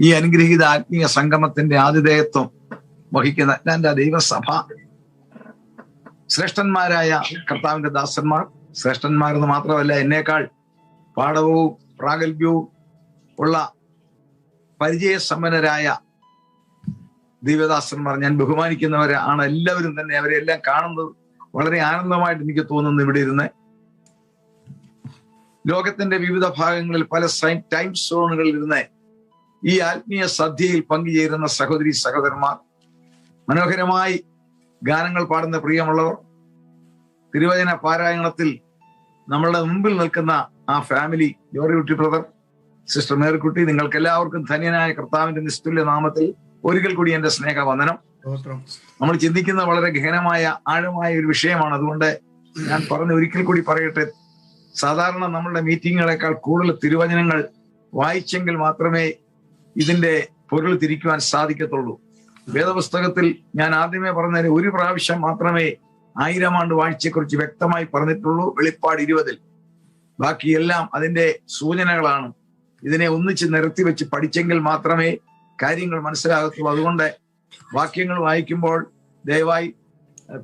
ഈ അനുഗ്രഹീത ആത്മീയ സംഗമത്തിന്റെ ആതിഥേയത്വം വഹിക്കുന്ന അറ്റ്ലാന്റ ദൈവസഭ, ശ്രേഷ്ഠന്മാരായ കർത്താവിന്റെ ദാസന്മാർ, ശ്രേഷ്ഠന്മാരെന്ന് മാത്രമല്ല എന്നേക്കാൾ പാഠവും പ്രാഗൽഭ്യവും ഉള്ള പരിചയസമ്പന്നരായ ദൈവദാസന്മാർ, ഞാൻ ബഹുമാനിക്കുന്നവരാണ് എല്ലാവരും തന്നെ. അവരെല്ലാം കാണുന്നത് വളരെ ആനന്ദമായിട്ട് എനിക്ക് തോന്നുന്നു. ഇവിടെ ഇരുന്ന് ലോകത്തിന്റെ വിവിധ ഭാഗങ്ങളിൽ പല ടൈം സോണുകളിൽ ഇരുന്ന് ഈ ആത്മീയ സദ്യയിൽ പങ്കുചേരുന്ന സഹോദരി സഹോദരന്മാർ, മനോഹരമായി ഗാനങ്ങൾ പാടുന്ന പ്രിയമുള്ളവർ, തിരുവചന പാരായണത്തിൽ നമ്മളുടെ മുമ്പിൽ നിൽക്കുന്ന ആ ഫാമിലി, ജോറിക്കുട്ടി ബ്രദർ, സിസ്റ്റർ മേരിക്കുട്ടി, നിങ്ങൾക്ക് എല്ലാവർക്കും ധന്യനായ കർത്താവിന്റെ നിസ്തുല്യ നാമത്തിൽ ഒരിക്കൽ കൂടി എന്റെ സ്നേഹവന്ദനം. നമ്മൾ ചിന്തിക്കുന്ന വളരെ ഗഹനമായ ആഴമായ ഒരു വിഷയമാണ്. അതുകൊണ്ട് ഞാൻ പറഞ്ഞ ഒരിക്കൽ കൂടി പറയട്ടെ, സാധാരണ നമ്മളുടെ മീറ്റിങ്ങുകളെക്കാൾ കൂടുതൽ തിരുവചനങ്ങൾ വായിച്ചെങ്കിൽ മാത്രമേ ഇതിന്റെ പൊരുൾ തിരിക്കുവാൻ സാധിക്കത്തുള്ളൂ. വേദപുസ്തകത്തിൽ ഞാൻ ആദ്യമേ പറഞ്ഞതിന് ഒരു പ്രാവശ്യം മാത്രമേ 1000 ആണ്ട് വാഴ്ചയെക്കുറിച്ച് വ്യക്തമായി പറഞ്ഞിട്ടുള്ളൂ, വെളിപ്പാട് 20. ബാക്കിയെല്ലാം അതിന്റെ സൂചനകളാണ്. ഇതിനെ ഒന്നിച്ച് നിരത്തി വെച്ച് പഠിച്ചെങ്കിൽ മാത്രമേ കാര്യങ്ങൾ മനസ്സിലാകത്തുള്ളൂ. അതുകൊണ്ട് വാക്യങ്ങൾ വായിക്കുമ്പോൾ ദയവായി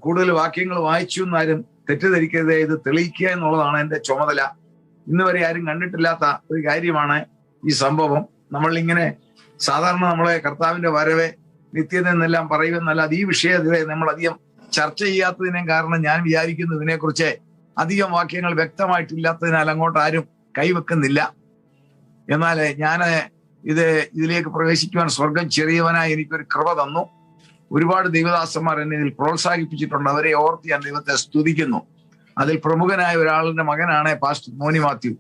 കൂടുതൽ വാക്യങ്ങൾ വായിച്ചു എന്നാരും തെറ്റിദ്ധരിക്കരുത്. ഇത് തെളിയിക്കുക എന്നുള്ളതാണ് എൻ്റെ ചുമതല. ഇന്ന് വരെ ആരും കണ്ടിട്ടില്ലാത്ത ഒരു കാര്യമാണ് ഈ സംഭവം. നമ്മളിങ്ങനെ സാധാരണ നമ്മളെ കർത്താവിന്റെ വരവ്, നിത്യത എന്നെല്ലാം പറയുമെന്നല്ല, അത് ഈ വിഷയത്തിലെ നമ്മൾ അധികം ചർച്ച ചെയ്യാത്തതിനെ കാരണം ഞാൻ വിചാരിക്കുന്നു ഇതിനെക്കുറിച്ച് അധികം വാക്യങ്ങൾ വ്യക്തമായിട്ടില്ലാത്തതിനാൽ അങ്ങോട്ട് ആരും കൈവെക്കുന്നില്ല. എന്നാൽ ഞാൻ ഇതിലേക്ക് പ്രവേശിക്കുവാൻ സ്വർഗം ചെറിയവനായി എനിക്കൊരു കൃപ തന്നു. ഒരുപാട് ദൈവദാസന്മാർ എന്നെ ഇതിൽ പ്രോത്സാഹിപ്പിച്ചിട്ടുണ്ട്. അവരെ ഓർത്ത് ഞാൻ ദൈവത്തെ സ്തുതിക്കുന്നു. അതിൽ പ്രമുഖനായ ഒരാളുടെ മകനാണ് പാസ്റ്റർ മോനി മാത്യു.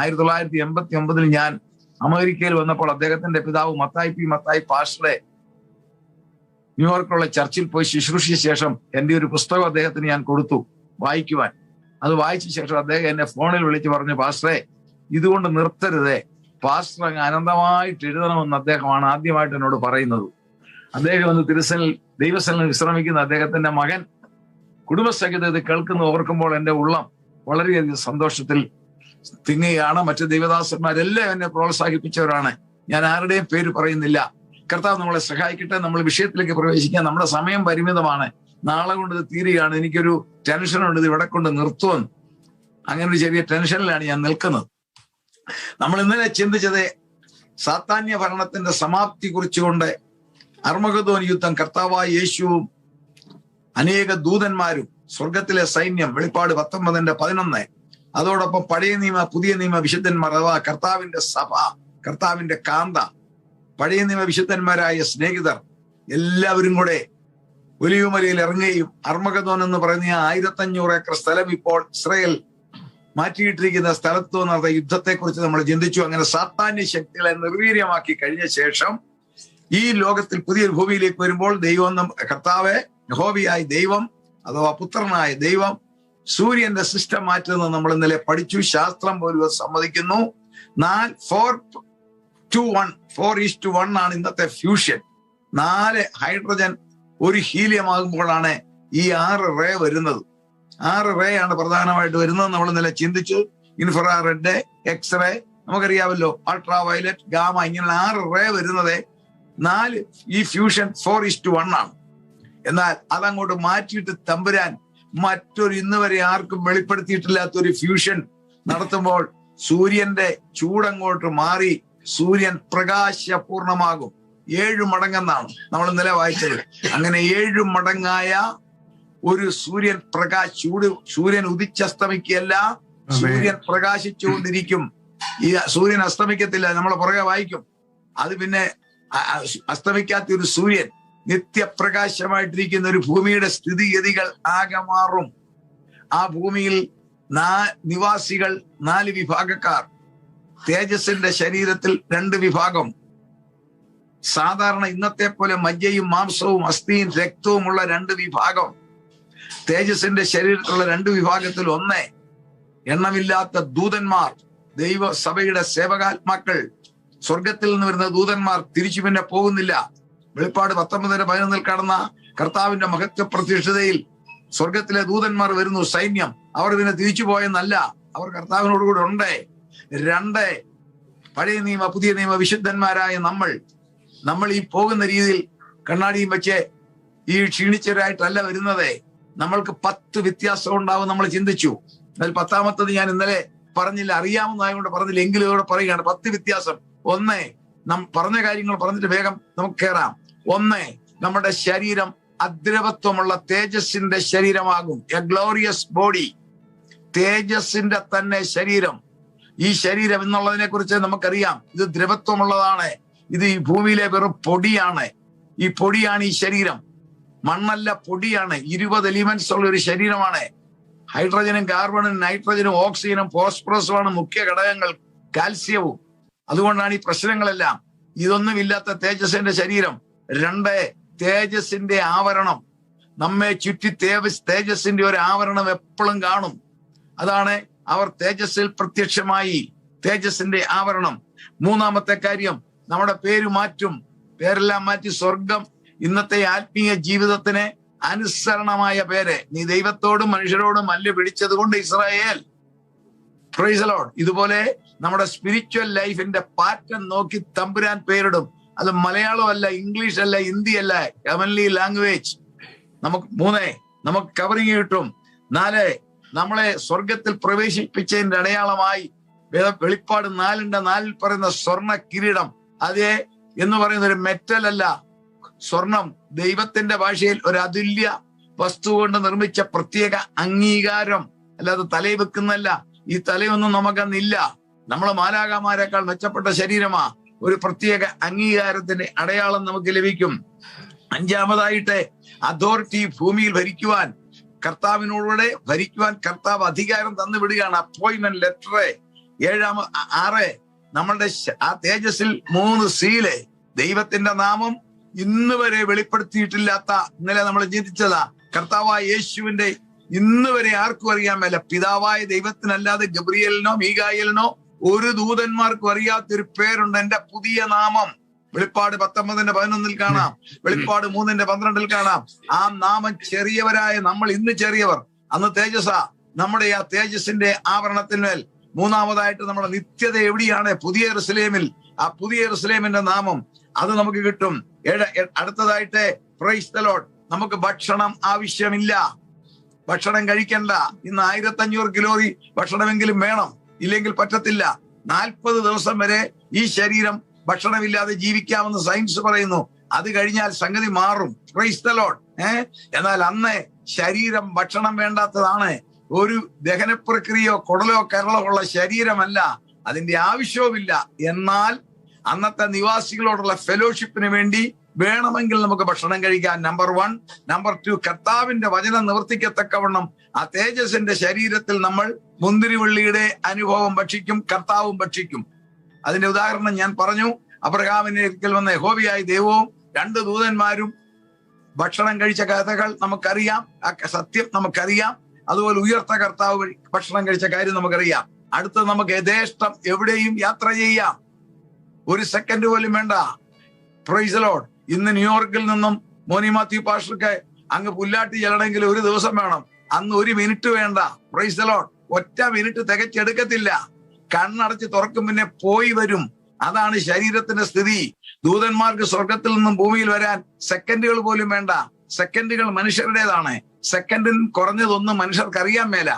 1989 ഞാൻ അമേരിക്കയിൽ വന്നപ്പോൾ അദ്ദേഹത്തിന്റെ പിതാവ് മത്തായി പാസ്റ്ററെ ന്യൂയോർക്കുള്ള ചർച്ചിൽ പോയി ശുശ്രൂഷിച്ച ശേഷം എൻ്റെ ഒരു പുസ്തകം അദ്ദേഹത്തിന് ഞാൻ കൊടുത്തു വായിക്കുവാൻ. അത് വായിച്ച ശേഷം അദ്ദേഹം എന്നെ ഫോണിൽ വിളിച്ച് പറഞ്ഞു, പാസ്റ്ററെ ഇതുകൊണ്ട് നിർത്തരുത്, പാസ്റ്റർ അങ്ങ് അനന്തമായിട്ട് എഴുതണമെന്ന് അദ്ദേഹമാണ് ആദ്യമായിട്ട് എന്നോട് പറയുന്നത്. അദ്ദേഹം ഒന്ന് ദൈവസ്ഥലിൽ വിശ്രമിക്കുന്ന അദ്ദേഹത്തിന്റെ മകൻ കുടുംബസഹിതം ഇത് കേൾക്കുന്ന ഓർക്കുമ്പോൾ എൻ്റെ ഉള്ളം വളരെയധികം സന്തോഷത്തിൽ തിങ്ങുകയാണ്. മറ്റു ദൈവദാസന്മാരെല്ലാം എന്നെ പ്രോത്സാഹിപ്പിച്ചവരാണ്. ഞാൻ ആരുടെയും പേര് പറയുന്നില്ല. കർത്താവ് നമ്മളെ സഹായിക്കട്ടെ. നമ്മൾ വിഷയത്തിലേക്ക് പ്രവേശിക്കാൻ നമ്മുടെ സമയം പരിമിതമാണ്. നാളെ കൊണ്ട് ഇത് തീരുകയാണ്. എനിക്കൊരു ടെൻഷനുണ്ട്, ഇത് ഇവിടെ കൊണ്ട് നിർത്തുമെന്ന്. അങ്ങനെ ഒരു ചെറിയ ടെൻഷനിലാണ് ഞാൻ നിൽക്കുന്നത്. നമ്മൾ ഇന്നലെ ചിന്തിച്ചത് സാത്താന്യ ഭരണത്തിന്റെ സമാപ്തി കുറിച്ചുകൊണ്ട് അർമഗദോൻ യുദ്ധം, കർത്താവായ യേശുവും അനേക ദൂതന്മാരും സ്വർഗത്തിലെ സൈന്യം, വെളിപ്പാട് 19:11. അതോടൊപ്പം പഴയ നിയമ പുതിയ നിയമ വിശുദ്ധന്മാർ, അഥവാ കർത്താവിന്റെ സഭ, കർത്താവിന്റെ കാന്ത, പഴയ നിയമ വിശുദ്ധന്മാരായ സ്നേഹിതർ എല്ലാവരും കൂടെ ഒലിവുമലയിൽ ഇറങ്ങുകയും അർമഗദോൻ എന്ന് പറയുന്ന 1500 ഏക്കർ സ്ഥലം ഇപ്പോൾ ഇസ്രായേൽ മാറ്റിയിട്ടിരിക്കുന്ന സ്ഥലത്ത് നടന്ന യുദ്ധത്തെക്കുറിച്ച് നമ്മൾ ചിന്തിച്ചു. അങ്ങനെ സാത്താന്യ ശക്തികളെ നിർവീര്യമാക്കി കഴിഞ്ഞ ശേഷം ഈ ലോകത്തിൽ പുതിയൊരു ഭൂമിയിലേക്ക് വരുമ്പോൾ കർത്താവ് യഹോവയായ ദൈവം, അഥവാ പുത്രനായ ദൈവം സൂര്യന്റെ സിസ്റ്റം മാറ്റുന്നത് നമ്മൾ ഇന്നലെ പഠിച്ചു. ശാസ്ത്രം പോലും സമ്മതിക്കുന്നു. 4:1 ആണ് ഇന്നത്തെ ഫ്യൂഷൻ. 4 ഹൈഡ്രജൻ 1 ഹീലിയം ആകുമ്പോഴാണ് ഈ 6 റേ വരുന്നത്. 6 റേ ആണ് പ്രധാനമായിട്ട് വരുന്നത്. നമ്മൾ ഇന്നലെ ചിന്തിച്ചു. ഇൻഫ്രാറെഡ്, എക്സ്റേ, നമുക്കറിയാമല്ലോ, അൾട്രാ വയലറ്റ്, ഗാമ, ഇങ്ങനെ 6 റേ വരുന്നത് 4 ഈ ഫ്യൂഷൻ 4:1 ആണ്. എന്നാൽ അതങ്ങോട്ട് മാറ്റിയിട്ട് തമ്പുരാൻ മറ്റൊരു ഇന്ന് വരെ ആർക്കും വെളിപ്പെടുത്തിയിട്ടില്ലാത്തൊരു ഫ്യൂഷൻ നടത്തുമ്പോൾ സൂര്യന്റെ ചൂടങ്ങോട്ട് മാറി സൂര്യൻ പ്രകാശപൂർണമാകും. 7 മടങ്ങെന്നാണ് നമ്മൾ ഇന്നലെ വായിച്ചത്. അങ്ങനെ 7 മടങ്ങായ ഒരു സൂര്യൻ ഉദിച്ചസ്തമിക്കുകയല്ല, സൂര്യൻ പ്രകാശിച്ചുകൊണ്ടിരിക്കും. ഈ സൂര്യൻ അസ്തമിക്കത്തില്ല, നമ്മൾ പുറകെ വായിക്കും. അത് പിന്നെ അസ്തമിക്കാത്ത ഒരു സൂര്യൻ, നിത്യപ്രകാശമായിട്ടിരിക്കുന്ന ഒരു ഭൂമിയുടെ സ്ഥിതിഗതികൾ ആകെ മാറും. ആ ഭൂമിയിൽ നിവാസികൾ 4 വിഭാഗക്കാർ. തേജസ്സിന്റെ ശരീരത്തിൽ 2 വിഭാഗം. സാധാരണ ഇന്നത്തെ പോലെ മജ്ജയും മാംസവും അസ്ഥിയും രക്തവും ഉള്ള 2 വിഭാഗം. തേജസ്സിന്റെ ശരീരത്തിലുള്ള 2 വിഭാഗത്തിൽ 1 എണ്ണമില്ലാത്ത ദൂതന്മാർ, ദൈവസഭയുടെ സേവകാത്മാക്കൾ. സ്വർഗത്തിൽ നിന്ന് വരുന്ന ദൂതന്മാർ തിരിച്ചു പിന്നെ പോകുന്നില്ല. വെളിപ്പാട് 19:11 കടന്ന കർത്താവിന്റെ മഹത്വ പ്രത്യക്ഷതയിൽ സ്വർഗത്തിലെ ദൂതന്മാർ വരുന്നു, സൈന്യം. അവർ പിന്നെ തിരിച്ചു പോയെന്നല്ല, അവർ കർത്താവിനോടുകൂടെ ഉണ്ട്. 2 പഴയ നിയമ പുതിയ നിയമ വിശുദ്ധന്മാരായ നമ്മൾ ഈ പോകുന്ന രീതിയിൽ കണ്ണാടിയും വെച്ച് ഈ ക്ഷീണിച്ചവരായിട്ടല്ല വരുന്നത്. നമ്മൾക്ക് 10 വ്യത്യാസം ഉണ്ടാവും. നമ്മൾ ചിന്തിച്ചു. എന്നാൽ 10ാമത്തത് ഞാൻ ഇന്നലെ പറഞ്ഞില്ല, അറിയാവുന്നതായതുകൊണ്ട് പറഞ്ഞില്ല, എങ്കിലും ഇവിടെ പറയുകയാണ് 10 വ്യത്യാസം. ഒന്ന്, പറഞ്ഞ കാര്യങ്ങൾ പറഞ്ഞിട്ട് വേഗം നമുക്ക് കയറാം. ഒന്ന്, നമ്മുടെ ശരീരം അദ്രവത്വമുള്ള തേജസ്സിന്റെ ശരീരമാകും. എ ഗ്ലോറിയസ് ബോഡി, തേജസ്സിന്റെ തന്നെ ശരീരം. ഈ ശരീരം എന്നുള്ളതിനെ കുറിച്ച് നമുക്കറിയാം, ഇത് ദ്രവത്വമുള്ളതാണ്. ഇത് ഈ ഭൂമിയിലെ വെറും പൊടിയാണ്. ഈ പൊടിയാണ് ഈ ശരീരം, മണ്ണല്ല, പൊടിയാണ്. 20 എലിമെന്റ്സ് ഉള്ള ഒരു ശരീരമാണ്. ഹൈഡ്രജനും കാർബണും നൈട്രജനും ഓക്സിജനും ഫോസ്ഫറസുമാണ് മുഖ്യ ഘടകങ്ങൾ, കാൽസ്യവും. അതുകൊണ്ടാണ് ഈ പ്രശ്നങ്ങളെല്ലാം. ഇതൊന്നുമില്ലാത്ത തേജസ്സിന്റെ ശരീരം. 2, തേജസ്സിന്റെ ആവരണം. നമ്മെ ചുറ്റി തേജസ്സിന്റെ ഒരു ആവരണം എപ്പോഴും കാണും. അതാണ് അവർ തേജസ്സിൽ പ്രത്യക്ഷമായി, തേജസ്സിന്റെ ആവരണം. 3ാമത്തെ കാര്യം, നമ്മുടെ പേര് മാറ്റും. പേരെല്ലാം മാറ്റി സ്വർഗം. ഇന്നത്തെ ആത്മീയ ജീവിതത്തിന് അനുസരണമായ പേര്. നീ ദൈവത്തോടും മനുഷ്യരോടും മല്ല് പിടിച്ചത് കൊണ്ട് ഇസ്രായേൽ. Price the Lord. ഇതുപോലെ നമ്മുടെ സ്പിരിച്വൽ ലൈഫിന്റെ പാറ്റേൺ നോക്കി തമ്പുരാൻ പേരിടും. അത് മലയാളമല്ല, ഇംഗ്ലീഷ് അല്ല, ഹിന്ദി അല്ല, ഹെവൻലി ലാംഗ്വേജ്. നമുക്ക് കവറിങ് കിട്ടും. 4, നമ്മളെ സ്വർഗത്തിൽ പ്രവേശിപ്പിച്ചതിന്റെ അടയാളമായി വെളിപ്പാട് 4:4 പറയുന്ന സ്വർണ്ണ കിരീടം. അതേ എന്ന് പറയുന്ന ഒരു മെറ്റൽ അല്ല, സ്വർണം. ദൈവത്തിന്റെ ഭാഷയിൽ ഒരു അതുല്യ വസ്തു കൊണ്ട് നിർമ്മിച്ച പ്രത്യേക അംഗീകാരം. അല്ലാതെ തലയിൽ വെക്കുന്നല്ല. ഈ തലയൊന്നും നമുക്കന്നില്ല. നമ്മളെ മാലാഖമാരെക്കാൾ മെച്ചപ്പെട്ട ശരീരമാ. ഒരു പ്രത്യേക അംഗീകാരത്തിന്റെ അടയാളം നമുക്ക് ലഭിക്കും. 5ാമതായിട്ട്, അതോറിറ്റി. ഭൂമിയിൽ ഭരിക്കുവാൻ കർത്താവിനോടുകൂടെ ഭരിക്കുവാൻ കർത്താവ് അധികാരം തന്നു വിടുകയാണ്. Appointment letter. 6, നമ്മളുടെ ആ തേജസ്സിൽ 3 സീല്. ദൈവത്തിന്റെ നാമം ഇന്ന് വരെ വെളിപ്പെടുത്തിയിട്ടില്ലാത്ത, ഇന്നലെ നമ്മൾ ചിന്തിച്ചതാ, കർത്താവായ യേശുവിന്റെ ഇന്ന് വരെ ആർക്കും അറിയാൻ മേല. പിതാവായ ദൈവത്തിനല്ലാതെ ഗബ്രിയേലിനോ മീകായേലിനോ ഒരു ദൂതന്മാർക്കും അറിയാത്തൊരു പേരുണ്ട്, എന്റെ പുതിയ നാമം. വെളിപ്പാട് 19:11 കാണാം, വെളിപ്പാട് 3:12 കാണാം. ആ നാമം ചെറിയവരായ നമ്മൾ ഇന്ന് ചെറിയവർ, അന്ന് തേജസ്സ. നമ്മുടെ ആ തേജസ്സിന്റെ ആവരണത്തിന്മേൽ 3ാമതായിട്ട് നമ്മുടെ നിത്യത എവിടെയാണ്? പുതിയ യെരൂശലേമിൽ. ആ പുതിയ യെരൂശലേമിന്റെ നാമം അത് നമുക്ക് കിട്ടും. അടുത്തതായിട്ട്, പ്രൈസ് ദി ലോർഡ്, നമുക്ക് ഭക്ഷണം ആവശ്യമില്ല. ഭക്ഷണം കഴിക്കണ്ട. ഇന്ന് 1500 കിലോറി ഭക്ഷണമെങ്കിലും വേണം, ഇല്ലെങ്കിൽ പറ്റത്തില്ല. 40 ദിവസം വരെ ഈ ശരീരം ഭക്ഷണമില്ലാതെ ജീവിക്കാമെന്ന് സയൻസ് പറയുന്നു. അത് കഴിഞ്ഞാൽ സംഗതി മാറും. Price the Lord. എന്നാൽ അന്ന് ശരീരം ഭക്ഷണം വേണ്ടാത്തതാണ്. ഒരു ദഹന പ്രക്രിയയോ കുടലോ കരളോ ഉള്ള ശരീരമല്ല, അതിന്റെ ആവശ്യവുമില്ല. എന്നാൽ അന്നത്തെ നിവാസികളോടുള്ള ഫെലോഷിപ്പിന് വേണ്ടി വേണമെങ്കിൽ നമുക്ക് ഭക്ഷണം കഴിക്കാം. നമ്പർ 1. നമ്പർ 2, കർത്താവിന്റെ വചനം നിവർത്തിക്കത്തക്കവണ്ണം ആ തേജസ്സിന്റെ ശരീരത്തിൽ നമ്മൾ മുന്തിരിവള്ളിയുടെ അനുഭവം ഭക്ഷിക്കും, കർത്താവും ഭക്ഷിക്കും. അതിന്റെ ഉദാഹരണം ഞാൻ പറഞ്ഞു. അബ്രഹാമിന്റെ ഒരിക്കൽ വന്ന യഹോവയായ ദൈവവും 2 ദൂതന്മാരും ഭക്ഷണം കഴിച്ച കഥകൾ നമുക്കറിയാം, ആ സത്യം നമുക്കറിയാം. അതുപോലെ ഉയർത്ത കർത്താവ് ഭക്ഷണം കഴിച്ച കാര്യം നമുക്കറിയാം. അടുത്തത്, നമുക്ക് യഥേഷ്ടം എവിടെയും യാത്ര ചെയ്യാം, 1 സെക്കൻഡ് പോലും വേണ്ട. Price the Lord. ഇന്ന് ന്യൂയോർക്കിൽ നിന്നും മോനി മാത്യു പാസ്റ്റർക്ക് അങ്ങ് പുല്ലാട്ടി ചെല്ലണമെങ്കിൽ 1 ദിവസം വേണം, അന്ന് 1 മിനിറ്റ് വേണ്ട. Price the Lord. 1 മിനിറ്റ് തികച്ചെടുക്കത്തില്ല. കണ്ണടച്ച് തുറക്കും പിന്നെ പോയി വരും. അതാണ് ശരീരത്തിന്റെ സ്ഥിതി. ദൂതന്മാർക്ക് സ്വർഗത്തിൽ നിന്നും ഭൂമിയിൽ വരാൻ സെക്കൻഡുകൾ പോലും വേണ്ട. സെക്കൻഡുകൾ മനുഷ്യരുടേതാണ്. സെക്കൻഡിൽ കുറഞ്ഞതൊന്നും മനുഷ്യർക്ക് അറിയാൻ മേല.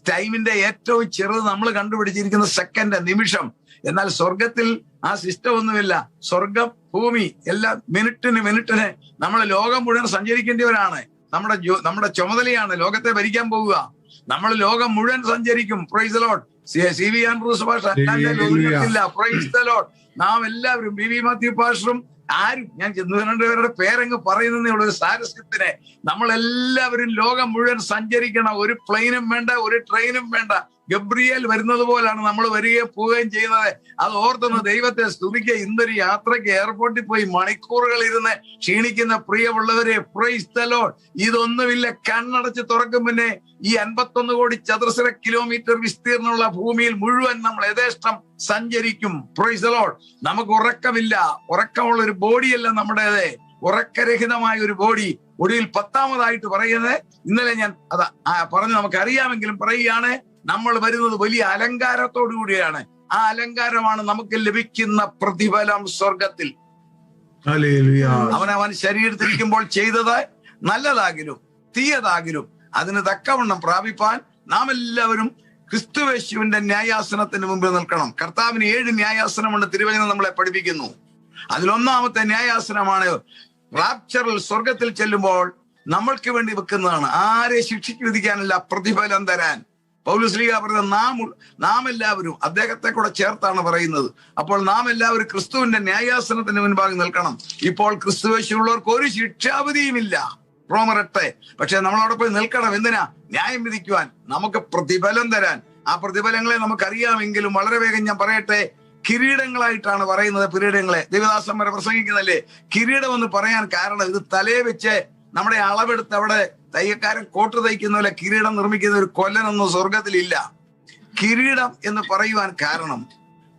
ടൈമിന്റെ ഏറ്റവും ചെറുത് നമ്മൾ കണ്ടുപിടിച്ചിരിക്കുന്ന സെക്കൻഡ്, നിമിഷം. എന്നാൽ സ്വർഗത്തിൽ ആ സിസ്റ്റം ഒന്നുമില്ല. സ്വർഗം, ഭൂമി എല്ലാം മിനിറ്റിന് നമ്മൾ ലോകം മുഴുവൻ സഞ്ചരിക്കേണ്ടവരാണ്. നമ്മുടെ ചുമതലയാണ് ലോകത്തെ ഭരിക്കാൻ പോവുക. നമ്മൾ ലോകം മുഴുവൻ സഞ്ചരിക്കും. Praise the Lord. CV Andrews pastor അറ്റാൻഡില്ല. Praise the Lord. നാം എല്ലാവരും, BB മാത്യു പാസ്റ്ററും ആരും, ഞാൻ 2 പേരുടെ പേരങ്ങ് പറയുന്നതേ ഉള്ളൂ ഒരു സാരസ്യത്തിന്. നമ്മളെല്ലാവരും ലോകം മുഴുവൻ സഞ്ചരിക്കണം. ഒരു പ്ലെയിനും വേണ്ട, ഒരു ട്രെയിനും വേണ്ട. ഗബ്രിയേൽ വരുന്നത് പോലാണ് നമ്മൾ വരികയും പോവുകയും ചെയ്യുന്നത്. അത് ഓർത്തൊന്ന് ദൈവത്തെ സ്തുതിക്കുക. ഇന്നൊരു യാത്രയ്ക്ക് എയർപോർട്ടിൽ പോയി മണിക്കൂറുകൾ ഇരുന്ന് ക്ഷീണിക്കുന്ന പ്രിയമുള്ളവരെ, പ്രൈസ് ദി ലോർഡ്. ഇതൊന്നുമില്ല. കണ്ണടച്ച് തുറക്കും പിന്നെ ഈ 51 കോടി ചതുരശ്ര കിലോമീറ്റർ വിസ്തീർണമുള്ള ഭൂമിയിൽ മുഴുവൻ നമ്മൾ യഥേഷ്ടം സഞ്ചരിക്കും. Praise the Lord. നമുക്ക് ഉറക്കമില്ല. ഉറക്കമുള്ള ഒരു ബോഡിയല്ല നമ്മുടേത്, ഉറക്കരഹിതമായ ഒരു ബോഡി. ഒടുവിൽ 10ാമതായിട്ട് പറയുന്നത്, ഇന്നലെ ഞാൻ അത് പറഞ്ഞു, നമുക്കറിയാമെങ്കിലും പറയുകയാണ്, നമ്മൾ വരുന്നത് വലിയ അലങ്കാരത്തോടു കൂടിയാണ്. ആ അലങ്കാരമാണ് നമുക്ക് ലഭിക്കുന്ന പ്രതിഫലം സ്വർഗത്തിൽ. അവൻ ശരീരത്തിരിക്കുമ്പോൾ ചെയ്തത് നല്ലതാകിലും തീയതാകിലും അതിന് തക്കവണ്ണം പ്രാപിപ്പാൻ നാം എല്ലാവരും ക്രിസ്തുയേശുവിന്റെ ന്യായാസനത്തിന് മുമ്പിൽ നിൽക്കണം. കർത്താവിന് 7 ന്യായാസനമുണ്ട്. തിരുവചനം നമ്മളെ പഠിപ്പിക്കുന്നു. അതിലൊന്നാമത്തെ ന്യായാസനമാണ് റാപ്ചറിൽ, സ്വർഗത്തിൽ ചെല്ലുമ്പോൾ നമ്മൾക്ക് വേണ്ടി വെക്കുന്നതാണ്. ആരെ ശിക്ഷിച്ചു വിധിക്കാനല്ല, പ്രതിഫലം തരാൻ. പൗലോസ്ലീഹ പറയുന്നത് നാം എല്ലാവരും, അദ്ദേഹത്തെ കൂടെ ചേർത്താണ് പറയുന്നത്. അപ്പോൾ നാം എല്ലാവരും ക്രിസ്തുവിന്റെ ന്യായാസനത്തിന് മുൻപാകെ നിൽക്കണം. ഇപ്പോൾ ക്രിസ്തുയേശുള്ളവർക്ക് ഒരു ശിക്ഷാവിധിയുമില്ല, റോമർ 8. പക്ഷെ നമ്മളവിടെ പോയി നിൽക്കണം. എന്തിനാ? ന്യായം വിധിക്കുവാൻ, നമുക്ക് പ്രതിഫലം തരാൻ. ആ പ്രതിഫലങ്ങളെ നമുക്കറിയാമെങ്കിലും വളരെ വേഗം ഞാൻ പറയട്ടെ. കിരീടങ്ങളായിട്ടാണ് പറയുന്നത്. കിരീടങ്ങളെ ദൈവദാസന്മാരെ പ്രസംഗിക്കുന്നല്ലേ കിരീടം എന്ന് പറയാൻ കാരണം, ഇത് തലയെ വെച്ച് നമ്മുടെ അളവെടുത്ത് അവിടെ തയ്യക്കാരൻ കോട്ട് തയ്ക്കുന്ന പോലെ കിരീടം നിർമ്മിക്കുന്ന ഒരു കൊല്ലനൊന്നും സ്വർഗത്തിലില്ല. കിരീടം എന്ന് പറയുവാൻ കാരണം,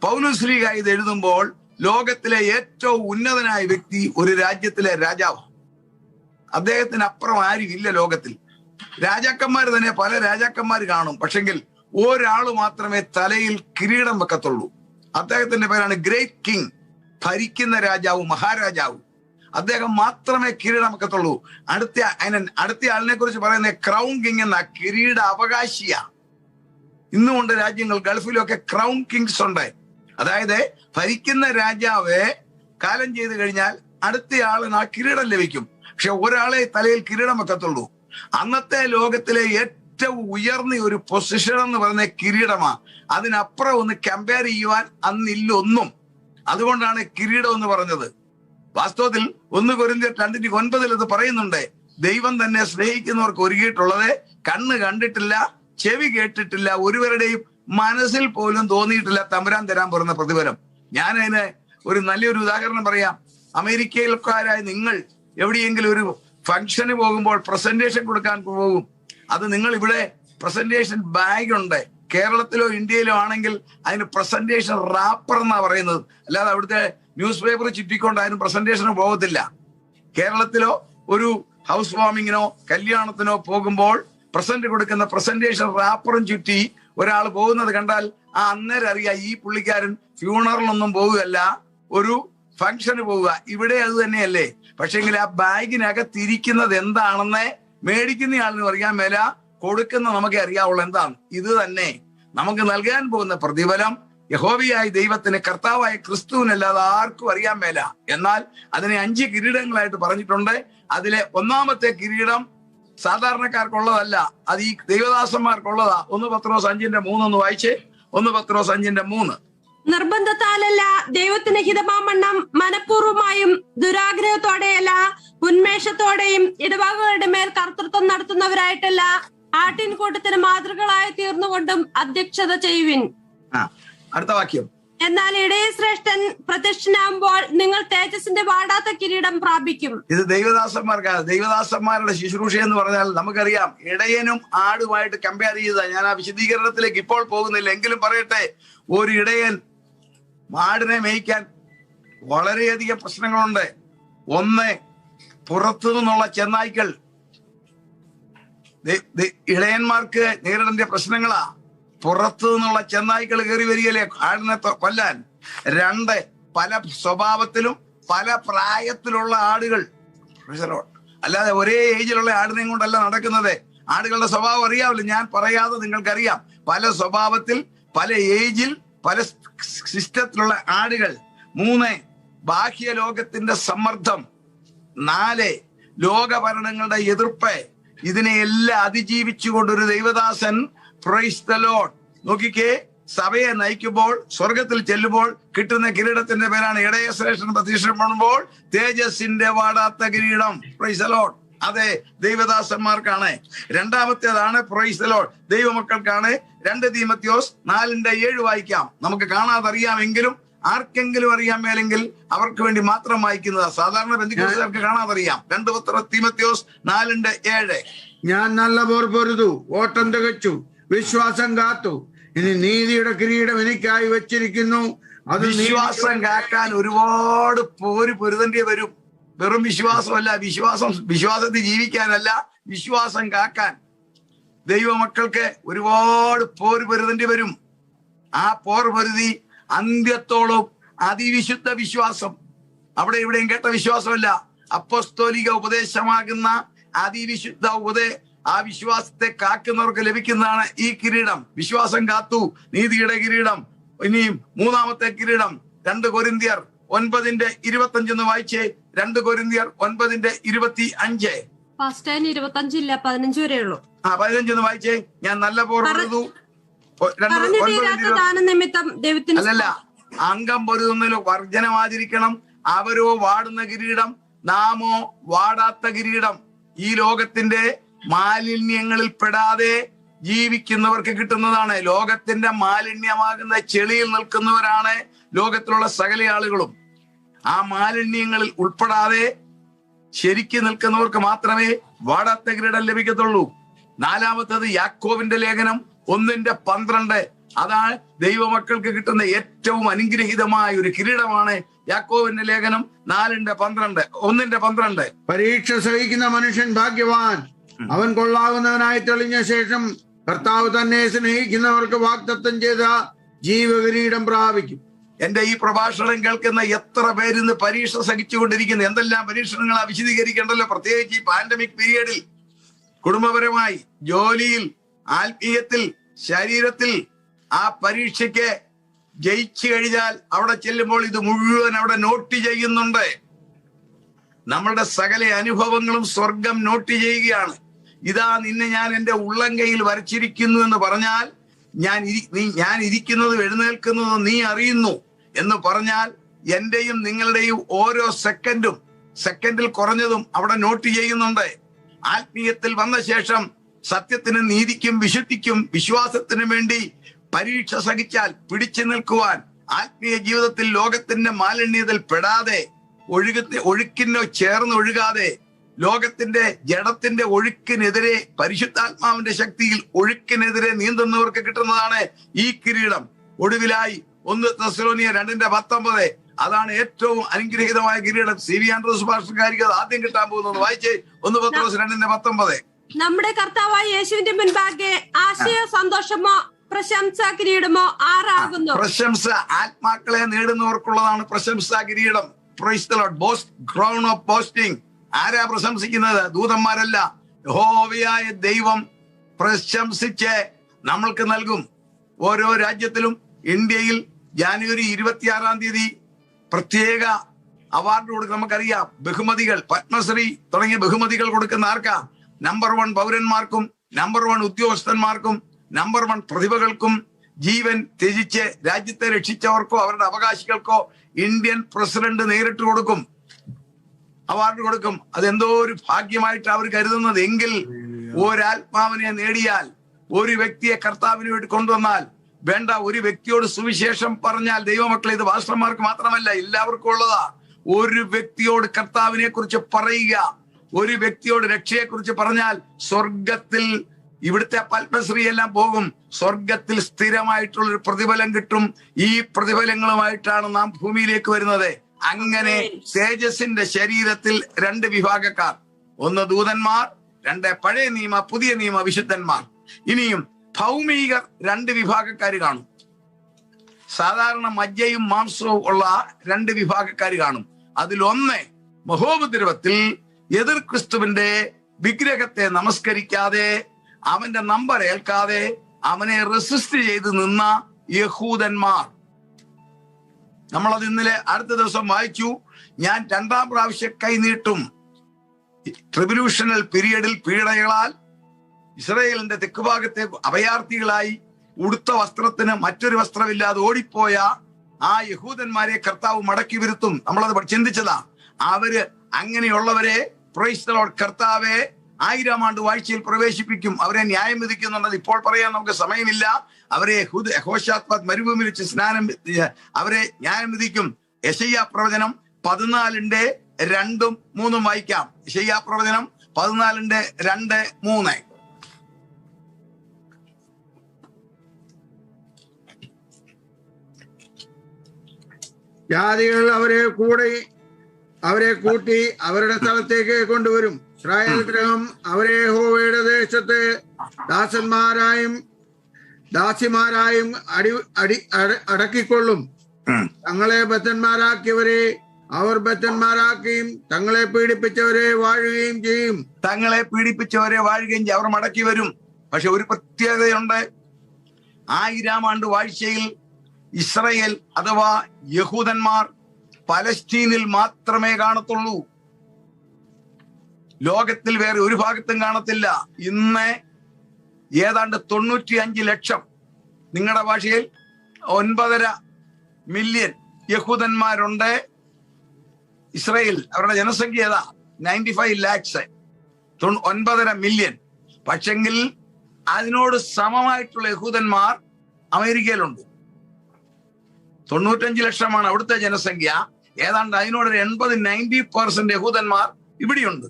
പൗലോസ്ലീഹ ഇത് എഴുതുമ്പോൾ ലോകത്തിലെ ഏറ്റവും ഉന്നതനായ വ്യക്തി ഒരു രാജ്യത്തിലെ രാജാവ്. അദ്ദേഹത്തിന് അപ്പുറം ആരും ഇല്ല ലോകത്തിൽ. രാജാക്കന്മാർ തന്നെ പല രാജാക്കന്മാർ കാണും, പക്ഷെങ്കിൽ ഒരാൾ മാത്രമേ തലയിൽ കിരീടം വെക്കത്തുള്ളൂ. അദ്ദേഹത്തിന്റെ പേരാണ് ഗ്രേറ്റ് കിങ്, ഭരിക്കുന്ന രാജാവ്, മഹാരാജാവ്. അദ്ദേഹം മാത്രമേ കിരീടം വെക്കത്തുള്ളൂ. അടുത്ത ആളിനെ കുറിച്ച് പറയുന്നത് ക്രൗൺ കിങ് എന്ന കിരീട അവകാശിയ. ഇന്നുകൊണ്ട് രാജ്യങ്ങൾ ഗൾഫിലൊക്കെ ക്രൗൺ കിങ്സ് ഉണ്ട്. അതായത് ഭരിക്കുന്ന രാജാവ് കാലം ചെയ്ത് കഴിഞ്ഞാൽ അടുത്ത ആളിന് ആ കിരീടം ലഭിക്കും. പക്ഷെ ഒരാളെ തലയിൽ കിരീടം വെക്കത്തുള്ളൂ. അന്നത്തെ ലോകത്തിലെ ഏറ്റവും ഉയർന്ന ഒരു പൊസിഷൻ എന്ന് പറയുന്ന കിരീടമാ. അതിനപ്പുറം ഒന്ന് കമ്പയർ ചെയ്യുവാൻ അന്നില്ല ഒന്നും. അതുകൊണ്ടാണ് കിരീടം എന്ന് പറഞ്ഞത്. വാസ്തവത്തിൽ 1 കൊരിന്ത്യർ 2:9 ഇത് പറയുന്നുണ്ട്. ദൈവം തന്നെ സ്നേഹിക്കുന്നവർക്ക് ഒരുക്കിയിട്ടുള്ളത് കണ്ണ് കണ്ടിട്ടില്ല, ചെവി കേട്ടിട്ടില്ല, ഒരുവരുടെയും മനസ്സിൽ പോലും തോന്നിയിട്ടില്ല തമ്പുരാൻ തരാൻ പോകുന്ന പ്രതിഫലം. ഞാൻ അതിന് ഒരു നല്ലൊരു ഉദാഹരണം പറയാം. അമേരിക്കയിൽക്കാരായ നിങ്ങൾ എവിടെയെങ്കിലും ഒരു ഫംഗ്ഷന് പോകുമ്പോൾ പ്രസന്റേഷൻ കൊടുക്കാൻ പോകും. അത് നിങ്ങൾ ഇവിടെ പ്രസന്റേഷൻ ബാഗ് ഉണ്ട്. കേരളത്തിലോ ഇന്ത്യയിലോ ആണെങ്കിൽ അതിന് പ്രസന്റേഷൻ റാപ്പർ എന്നാ പറയുന്നത്. അല്ലാതെ അവിടുത്തെ ന്യൂസ് പേപ്പർ ചുറ്റിക്കൊണ്ട് അതിന് പ്രസന്റേഷന് പോകത്തില്ല. കേരളത്തിലോ ഒരു ഹൗസ് വാമിങ്ങിനോ കല്യാണത്തിനോ പോകുമ്പോൾ പ്രസന്റ് കൊടുക്കുന്ന പ്രസന്റേഷൻ റാപ്പറും ചുറ്റി ഒരാൾ പോകുന്നത് കണ്ടാൽ അന്നേരം അറിയാം ഈ പുള്ളിക്കാരൻ ഫ്യൂണറലൊന്നും പോവുകയല്ല, ഒരു ഫംഗ്ഷന് പോവുക. ഇവിടെ അത് തന്നെയല്ലേ. പക്ഷെങ്കിൽ ആ ബാഗിനകത്തിരിക്കുന്നത് എന്താണെന്ന് മേടിക്കുന്ന ആളിന് അറിയാൻ മേല, കൊടുക്കുന്ന നമുക്കേ അറിയാവുള്ളൂ എന്താണ്. ഇത് തന്നെ നമുക്ക് നൽകാൻ പോകുന്ന പ്രതിഫലം യഹോവയായ ദൈവത്തിന്, കർത്താവായ ക്രിസ്തുവിനല്ലാതെ ആർക്കും അറിയാൻ മേല. എന്നാൽ അതിനെ 5 കിരീടങ്ങളായിട്ട് പറഞ്ഞിട്ടുണ്ട്. അതിലെ ഒന്നാമത്തെ കിരീടം സാധാരണക്കാർക്കുള്ളതല്ല, അത് ഈ ദൈവദാസന്മാർക്കുള്ളതാ. 1 പത്രോസ് 5:3 ഒന്ന് വായിച്ചേ. 1 പത്രോസ് 5:3. നിർബന്ധത്താലല്ല, ദൈവത്തിന് ഹിതമാമണ്ണം മനഃപൂർവമായും ദുരാഗ്രഹത്തോടെയല്ല, ഉന്മേഷത്തോടെയും ഇടവകകളുടെ മേൽ കർത്തൃത്വം നടത്തുന്നവരായിട്ടല്ല, ആട്ടിൻകൂട്ടത്തിന് മാതൃകളായി തീർന്നുകൊണ്ടും അധ്യക്ഷത ചെയ്യുവിൻ. അടുത്ത വാക്യം. എന്നാൽ ഇടയ ശ്രേഷ്ഠൻ പ്രത്യക്ഷനാകുമ്പോൾ നിങ്ങൾ തേജസ്സിന്റെ വാടാത്ത കിരീടം പ്രാപിക്കും. ഇത് ദൈവദാസന്മാർക്കാണ്. ദൈവദാസന്മാരുടെ ശുശ്രൂഷ എന്ന് പറഞ്ഞാൽ നമുക്കറിയാം, ഇടയനും ആടുമായിട്ട് കമ്പയർ ചെയ്ത. ഞാൻ ആ വിശദീകരണത്തിലേക്ക് ഇപ്പോൾ പോകുന്നില്ല, എങ്കിലും പറയട്ടെ. ഒരു ഇടയൻ ആടിനെ മേയ്ക്കാൻ വളരെയധികം പ്രശ്നങ്ങളുണ്ട്. ഒന്ന്, പുറത്തു നിന്നുള്ള ചെന്നായ്ക്കൾ ഇടയന്മാർക്ക് നേരിടേണ്ട പ്രശ്നങ്ങളാ. പുറത്തു നിന്നുള്ള ചെന്നായ്ക്കൾ കയറി വരികയല്ലേ ആടിനെ കൊല്ലാൻ. 2, പല സ്വഭാവത്തിലും പല പ്രായത്തിലുള്ള ആടുകൾ. അല്ലാതെ ഒരേ ഏജിലുള്ള ആടിനെയും കൊണ്ടല്ല നടക്കുന്നത്. ആടുകളുടെ സ്വഭാവം അറിയാമല്ലോ, ഞാൻ പറയാതെ നിങ്ങൾക്കറിയാം. പല സ്വഭാവത്തിൽ, പല ഏജിൽ, പല സിസ്റ്റത്തിലുള്ള ആടുകൾ. 3, ബാഹ്യ ലോകത്തിന്റെ സമ്മർദ്ദം. 4, ലോകഭരണങ്ങളുടെ എതിർപ്പ്. ഇതിനെയെല്ലാം അതിജീവിച്ചുകൊണ്ടൊരു ദൈവദാസൻ, പ്രൈസ് ദി ലോർഡ്, നോക്കിക്കേ, സഭയെ നയിക്കുമ്പോൾ സ്വർഗത്തിൽ ചെല്ലുമ്പോൾ കിട്ടുന്ന കിരീടത്തിന്റെ പേരാണ് ഇടയ ശ്രേഷ്ഠൻ പ്രത്യക്ഷപ്പെടുമ്പോൾ തേജസ്സിന്റെ വാടാത്ത കിരീടം. Price the Lord. അതെ, ദൈവദാസന്മാർക്കാണ്. രണ്ടാമത്തേതാണ് പ്രൈസ് ദി ലോർഡ്, ദൈവമക്കൾക്കാണ്. 2 തീമോഥെയോസ് 4:7 വായിക്കാം. നമുക്ക് കാണാതറിയാമെങ്കിലും ആർക്കെങ്കിലും അറിയാൻ മേലെങ്കിൽ അവർക്ക് വേണ്ടി മാത്രം വായിക്കുന്നതാ. സാധാരണ ബന്ധുക്കൾക്ക് കാണാതറിയാം. 2 തീമോഥെയോസ് 4:7. ഞാൻ നല്ല പോർ പൊരുതു, ഓട്ടം തികച്ചു, വിശ്വാസം കാത്തു, ഇനി നീതിയുടെ കിരീടം എനിക്കായി വെച്ചിരിക്കുന്നു. അത് വിശ്വാസം കാക്കാൻ ഒരുപാട് പൊരുതേണ്ടി വരും. വെറും വിശ്വാസമല്ല, വിശ്വാസത്തിൽ ജീവിക്കാനല്ല, വിശ്വാസം കാക്കാൻ ദൈവമക്കൾക്ക് ഒരുപാട് പൊരുതേണ്ടി വരും. ആ പോർപരിധി അന്ത്യത്തോളം അതിവിശുദ്ധ വിശ്വാസം. അവിടെ ഇവിടെയും കേട്ട വിശ്വാസമല്ല, അപ്പോസ്തോലിക ഉപദേശമാകുന്ന അതിവിശുദ്ധ ആ വിശ്വാസത്തെ കാക്കുന്നവർക്ക് ലഭിക്കുന്നതാണ് ഈ കിരീടം. വിശ്വാസം കാത്തു, നീതിയുടെ കിരീടം. ഇനിയും മൂന്നാമത്തെ കിരീടം 2 കൊരിന്ത്യർ 9:25 വായിച്ചേ. 2 കൊരിന്ത്യർ 9:25. 25 വരെ ഉള്ളൂ. 15 വായിച്ചേ. ഞാൻ നല്ല പോർ പൊരുതു. അല്ലല്ല, അംഗം പൊരുതുന്നതിലോ വർജനമാചരിക്കണം. അവരോ വാടുന്ന കിരീടം, നാമോ വാടാത്ത കിരീടം. ഈ ലോകത്തിന്റെ മാലിന്യങ്ങളിൽ പെടാതെ ജീവിക്കുന്നവർക്ക് കിട്ടുന്നതാണ്. ലോകത്തിന്റെ മാലിന്യമാകുന്ന ചെളിയിൽ നിൽക്കുന്നവരാണ് ലോകത്തിലുള്ള സകല ആളുകളും. ആ മാലിന്യങ്ങളിൽ ഉൾപ്പെടാതെ ശരിക്ക് നിൽക്കുന്നവർക്ക് മാത്രമേ വാടാത്ത കിരീടം ലഭിക്കത്തുള്ളൂ. 4-ാമത്തത് യാക്കോബിന്റെ ലേഖനം 1:12. അതാണ് ദൈവമക്കൾക്ക് കിട്ടുന്ന ഏറ്റവും അനുഗ്രഹീതമായ ഒരു കിരീടമാണ് യാക്കോബിന്റെ ലേഖനം 1:12. പരീക്ഷ സഹിക്കുന്ന മനുഷ്യൻ ഭാഗ്യവാൻ, അവൻ കൊള്ളാവുന്നവനായി തെളിഞ്ഞ ശേഷം കർത്താവ് തന്നെ സ്നേഹിക്കുന്നവർക്ക് വാഗ്ദത്തം ചെയ്ത ജീവകിരീടം പ്രാപിക്കും. എന്റെ ഈ പ്രഭാഷണം കേൾക്കുന്ന എത്ര പേരിന്ന് പരീക്ഷ സഹിച്ചുകൊണ്ടിരിക്കുന്നു. എന്തെല്ലാം പരീക്ഷണങ്ങളാ വിശദീകരിക്കേണ്ടല്ലോ. പ്രത്യേകിച്ച് ഈ പാൻഡമിക് പീരിയഡിൽ കുടുംബപരമായി, ജോലിയിൽ, ആത്മീയത്തിൽ, ശരീരത്തിൽ ആ പരീക്ഷയ്ക്ക് ജയിച്ചു കഴിഞ്ഞാൽ അവിടെ ചെല്ലുമ്പോൾ ഇത് മുഴുവൻ അവിടെ നോട്ട് ചെയ്യുന്നുണ്ട്. നമ്മളുടെ സകല അനുഭവങ്ങളും സ്വർഗം നോട്ട് ചെയ്യുകയാണ്. ഇതാ നിന്നെ ഞാൻ എന്റെ ഉള്ളംകൈയിൽ വരച്ചിരിക്കുന്നു എന്ന് പറഞ്ഞാൽ, ഞാൻ ഇരിക്കുന്നതും എഴുന്നേൽക്കുന്നതും നീ അറിയുന്നു എന്ന് പറഞ്ഞാൽ, എന്റെയും നിങ്ങളുടെയും ഓരോ സെക്കൻഡിൽ കുറഞ്ഞതും അവിടെ നോട്ട് ചെയ്യുന്നുണ്ട്. ആത്മീയത്തിൽ വന്ന ശേഷം സത്യത്തിനും നീതിക്കും വിശുദ്ധിക്കും വിശ്വാസത്തിനും വേണ്ടി പരീക്ഷ സഹിച്ചാൽ പിടിച്ചു നിൽക്കുവാൻ, ആത്മീയ ജീവിതത്തിൽ ലോകത്തിന്റെ മാലിന്യത്തിൽ പെടാതെ, ഒഴുക്കിനോ ചേർന്ന് ഒഴുകാതെ, ലോകത്തിന്റെ ജഡത്തിന്റെ ഒഴുക്കിനെതിരെ പരിശുദ്ധാത്മാവിന്റെ ശക്തിയിൽ ഒഴുക്കിനെതിരെ നീന്തുന്നവർക്ക് കിട്ടുന്നതാണ് ഈ കിരീടം. ഒടുവിലായി 1 തെസ്സലോനിയർ 2:19. അതാണ് ഏറ്റവും അനുഗ്രഹീതമായ കിരീടം. സി വി ആൻഡ്രൂസ് ഭാഷക്കാരിക്ക് അത് ആദ്യം കിട്ടാൻ പോകുന്നത്. വായിച്ചേ 1 പത്രോസ് 2:19. നമ്മുടെ കർത്താവായ യേശുവിന്റെ മുൻപാകെ ആശയോ സന്തോഷമോ പ്രശംസാ കിരീടമോ ആറാകുന്നു. പ്രശംസ ആത്മാക്കളെ നേടുന്നവർക്കുള്ളതാണ് പ്രശംസാ കിരീടം. Price the Lord. Crown of bowstring. ആരാ പ്രശംസിക്കുന്നത്? ദൂതന്മാരല്ല, യഹോവയായ ദൈവം പ്രശംസിച്ച് നമ്മൾക്ക് നൽകും. ഓരോ രാജ്യത്തിലും ഇന്ത്യയിൽ ജനുവരി 26-ാം തീയതി പ്രത്യേക അവാർഡ് കൊടുക്കും. നമുക്കറിയാം, ബഹുമതികൾ, പത്മശ്രീ തുടങ്ങിയ ബഹുമതികൾ കൊടുക്കുന്ന ആർക്കാ? നമ്പർ 1 പൗരന്മാർക്കും, നമ്പർ 1 ഉദ്യോഗസ്ഥന്മാർക്കും, നമ്പർ 1 പ്രതിഭകൾക്കും, ജീവൻ ത്യജിച്ച് രാജ്യത്തെ രക്ഷിച്ചവർക്കോ അവരുടെ അവകാശികൾക്കോ ഇന്ത്യൻ പ്രസിഡന്റ് നേരിട്ട് കൊടുക്കും, അവാർഡ് കൊടുക്കും. അതെന്തോ ഒരു ഭാഗ്യമായിട്ട് അവർ കരുതുന്നത്. എങ്കിൽ ഒരാത്മാവിനെ നേടിയാൽ, ഒരു വ്യക്തിയെ കർത്താവിന് വേണ്ടി കൊണ്ടുവന്നാൽ, വേണ്ട ഒരു വ്യക്തിയോട് സുവിശേഷം പറഞ്ഞാൽ, ദൈവമക്കളെ ഇത് പാസ്റ്റർമാർക്ക് മാത്രമല്ല എല്ലാവർക്കും ഉള്ളതാ. ഒരു വ്യക്തിയോട് കർത്താവിനെ കുറിച്ച് പറയുക, ഒരു വ്യക്തിയോട് രക്ഷയെ കുറിച്ച് പറഞ്ഞാൽ സ്വർഗത്തിൽ, ഇവിടുത്തെ പത്മശ്രീ എല്ലാം പോകും, സ്വർഗത്തിൽ സ്ഥിരമായിട്ടുള്ളൊരു പ്രതിഫലം കിട്ടും. ഈ പ്രതിഫലങ്ങളുമായിട്ടാണ് നാം ഭൂമിയിലേക്ക് വരുന്നത്. അങ്ങനെ തേജസ്സിന്റെ ശരീരത്തിൽ 2 വിഭാഗക്കാർ. 1 ദൂതന്മാർ, 2 പഴയ നിയമ പുതിയ നിയമ വിശുദ്ധന്മാർ. ഇനിയും ഭൗമികർ 2 വിഭാഗക്കാർ കാണും. സാധാരണ മജ്ജയും മാംസവും ഉള്ള 2 വിഭാഗക്കാർ കാണും. അതിലൊന്ന് മഹോപദ്രവത്തിൽ എതിർ ക്രിസ്തുവിന്റെ വിഗ്രഹത്തെ നമസ്കരിക്കാതെ, അവന്റെ നമ്പർ ഏൽക്കാതെ അവനെ റെസിസ്റ്റ് ചെയ്ത് നിന്ന യഹൂദന്മാർ. നമ്മളത് ഇന്നലെ അടുത്ത ദിവസം വായിച്ചു. ഞാൻ 2ാം പ്രാവശ്യം കൈനീട്ടും. ട്രിബുലേഷണൽ പീരിയഡിൽ പീഡകളാൽ ഇസ്രായേലിന്റെ തെക്കുഭാഗത്തെ അഭയാർത്ഥികളായി ഉടുത്ത വസ്ത്രത്തിന് മറ്റൊരു വസ്ത്രമില്ലാതെ ഓടിപ്പോയ ആ യഹൂദന്മാരെ കർത്താവ് മടക്കി വരുത്തും. നമ്മളത് ചിന്തിച്ചതാ. അവര് അങ്ങനെയുള്ളവരെ പ്രൈസ് ദി ലോർഡ് കർത്താവെ 1000-ാം ആണ്ട് വാഴ്ചയിൽ പ്രവേശിപ്പിക്കും. അവരെ ന്യായം വിധിക്കുന്നുള്ളത് ഇപ്പോൾ പറയാൻ നമുക്ക് സമയമില്ല. അവരെ യഹോശാഫാത്ത് മരുഭൂമിയിൽ വെച്ച് അവരെ ന്യായം വിധിക്കും. യെശയ്യാ പ്രവചനം 14:2-3 വായിക്കാം. യെശയ്യാ പ്രവചനം 14:2-3. ജാതികൾ അവരെ കൂട്ടി അവരുടെ സ്ഥലത്തേക്ക് കൊണ്ടുവരും. ഇസ്രായേൽ ഗ്രഹം അവരെ യഹോവയുടെ ദേശത്ത് ദാസന്മാരായും ദാസിമാരായും അടക്കിക്കൊള്ളും. തങ്ങളെ ബദ്ധന്മാരാക്കിയവരെ അവർ ബദ്ധന്മാരാക്കുകയും തങ്ങളെ പീഡിപ്പിച്ചവരെ വാഴുകയും ചെയ്യും. തങ്ങളെ പീഡിപ്പിച്ചവരെ വാഴുകയും ചെയ്യും. അവർ മടക്കി വരും. പക്ഷെ ഒരു പ്രത്യേകതയുണ്ട്. 1000 ആണ്ട് വാഴ്ചയിൽ ഇസ്രയേൽ അഥവാ യഹൂദന്മാർ പലസ്തീനിൽ മാത്രമേ കാണത്തുള്ളൂ. ലോകത്തിൽ വേറെ ഒരു ഭാഗത്തും കാണത്തില്ല. ഇന്ന് ഏതാണ്ട് 95 ലക്ഷം, നിങ്ങളുടെ ഭാഷയിൽ 9.5 മില്യൺ യഹൂദന്മാരുണ്ട് ഇസ്രയേൽ. അവരുടെ ജനസംഖ്യ ഏതാ? 95 lakhs, 9.5 മില്യൺ. പക്ഷെങ്കിൽ അതിനോട് സമമായിട്ടുള്ള യഹൂദന്മാർ അമേരിക്കയിലുണ്ട്. 95 ലക്ഷമാണ് അവിടുത്തെ ജനസംഖ്യ. ഏതാണ്ട് അതിനോടൊരു 80-90% യഹൂദന്മാർ ഇവിടെയുണ്ട്,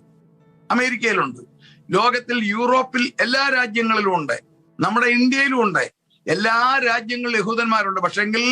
അമേരിക്കയിലുണ്ട്. ലോകത്തിൽ യൂറോപ്പിൽ എല്ലാ രാജ്യങ്ങളിലും ഉണ്ട്, നമ്മുടെ ഇന്ത്യയിലും ഉണ്ട്. എല്ലാ രാജ്യങ്ങളിലും യഹൂദന്മാരുണ്ട്. പക്ഷെങ്കിൽ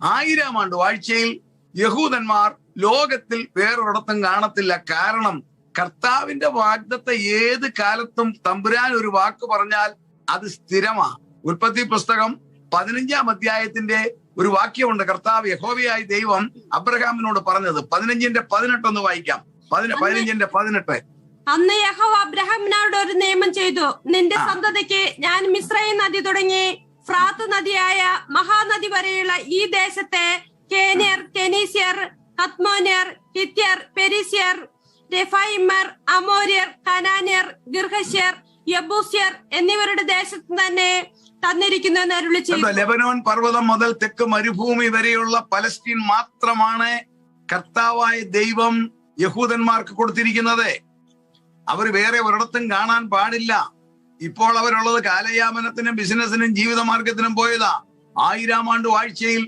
1000 ആണ്ട് വാഴ്ചയിൽ യഹൂദന്മാർ ലോകത്തിൽ വേറൊരിടത്തും കാണത്തില്ല. കാരണം കർത്താവിന്റെ വാഗ്ദത്ത ഏത് കാലത്തും തമ്പുരാൻ ഒരു വാക്ക് പറഞ്ഞാൽ അത് സ്ഥിരമാ. ഉൽപ്പത്തി പുസ്തകം 15-ാം അധ്യായത്തിന്റെ ഒരു വാക്യമുണ്ട്. കർത്താവ് യഹോവയായ ദൈവം അബ്രഹാമിനോട് പറഞ്ഞത്. 15-18 ഒന്ന് വായിക്കാം. 15-18. അന്ന് യഹോവ അബ്രഹാമിനോട് ഒരു നിയമം ചെയ്തു. നിന്റെ സന്തതിക്ക് ഞാൻ മിസ്രയീം നദി തുടങ്ങി ഫ്രാത്ത് നദിയായ മഹാനദി വരെയുള്ള ഈ ദേശത്തെ കേന്യർ, കെനീസ്യർ, കത്മോന്യർ, ഹിത്യർ, പെരിസ്യർ, രഫായിമർ, അമോര്യർ, കനാന്യർ, ഗിർഹശ്യർ, യബൂസ്യർ എന്നിവരുടെ ദേശത്ത് തന്നെ തന്നിരിക്കുന്നു എന്ന് അരുളി ചെയ്തു. ലെബനോൻ പർവ്വതം മുതൽ തെക്ക് മരുഭൂമി വരെയുള്ള പലസ്തീൻ മാത്രമാണ് കർത്താവായ ദൈവം യഹൂദന്മാർക്ക് കൊടുത്തിരിക്കുന്നത്. അവർ വേറെ ഒരിടത്തും കാണാൻ പാടില്ല. ഇപ്പോൾ അവരുള്ളത് കാലയാപനത്തിനും ബിസിനസിനും ജീവിതമാർഗത്തിനും പോയതാ. 1000 ആണ്ട് വാഴ്ചയിൽ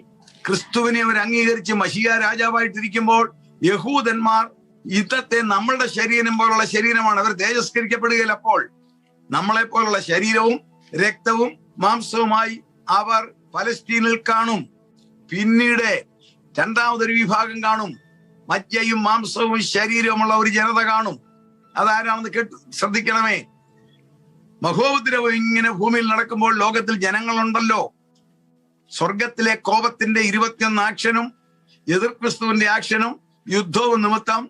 ക്രിസ്തുവിനെ അവർ അംഗീകരിച്ച് മശിയ രാജാവായിട്ടിരിക്കുമ്പോൾ യഹൂദന്മാർ ഇന്നത്തെ നമ്മളുടെ ശരീരം പോലുള്ള ശരീരമാണ്. അവർ തേജസ്കരിക്കപ്പെടുകയില്ല. അപ്പോൾ നമ്മളെ പോലുള്ള ശരീരവും രക്തവും മാംസവുമായി അവർ പലസ്തീനിൽ കാണും. പിന്നീട് രണ്ടാമതൊരു വിഭാഗം കാണും. മജ്ജയും മാംസവും ശരീരവുമുള്ള ഒരു ജനത കാണും. അതാരാണെന്ന് കേട്ട് ശ്രദ്ധിക്കണമേ. മഹോപദ്രവം ഇങ്ങനെ ഭൂമിയിൽ നടക്കുമ്പോൾ ലോകത്തിൽ ജനങ്ങളുണ്ടല്ലോ. സ്വർഗത്തിലെ കോപത്തിന്റെ 21 ആക്ഷനും എതിർ ക്രിസ്തുവിന്റെ ആക്ഷനും യുദ്ധവും നിമിത്തം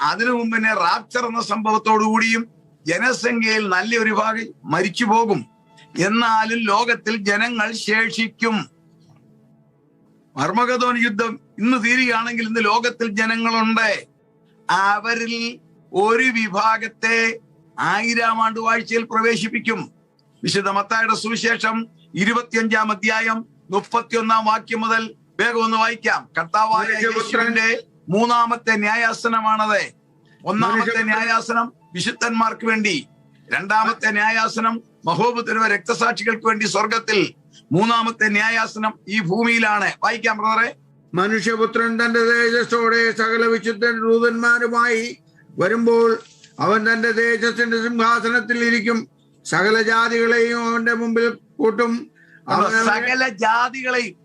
അതിനു മുമ്പിനെ റാപ്ചർ എന്ന സംഭവത്തോടുകൂടിയും ജനസംഖ്യയിൽ നല്ലൊരു ഭാഗം മരിച്ചു പോകും. എന്നാലും ലോകത്തിൽ ജനങ്ങൾ ശേഷിക്കും. അർമഗദോൻ യുദ്ധം ഇന്ന് തീരുകയാണെങ്കിൽ ഇന്ന് ലോകത്തിൽ ജനങ്ങളുണ്ട്. അവരിൽ ഒരു വിഭാഗത്തെ 1000 ആണ്ട് വാഴ്ചയിൽ പ്രവേശിപ്പിക്കും. വിശുദ്ധ മത്തായിയുടെ സുവിശേഷം 25-ാം അധ്യായം 31-ാം വാക്യം മുതൽ വേഗം ഒന്ന് വായിക്കാം. കർത്താവായ യേശുവിന്റെ 3-ാമത്തെ ന്യായാസനമാണത്. 1-ാമത്തെ ന്യായാസനം വിശുദ്ധന്മാർക്ക് വേണ്ടി, 2-ാമത്തെ ന്യായാസനം മഹോപദ്രവ രക്തസാക്ഷികൾക്ക് വേണ്ടി സ്വർഗത്തിൽ, 3-ാമത്തെ ന്യായാസനം ഈ ഭൂമിയിലാണ്. വായിക്കാം ബ്രദറെ. മനുഷ്യപുത്രൻ തന്റെ തേജസ്സോടെ സകല വിശുദ്ധ ദൂതന്മാരുമായി വരുമ്പോൾ അവൻ തന്റെ തേജസ്സിന്റെ സിംഹാസനത്തിൽ ഇരിക്കും. സകല ജാതികളെയും അവന്റെ മുമ്പിൽ കൂട്ടും. സകല ജാതികളെയും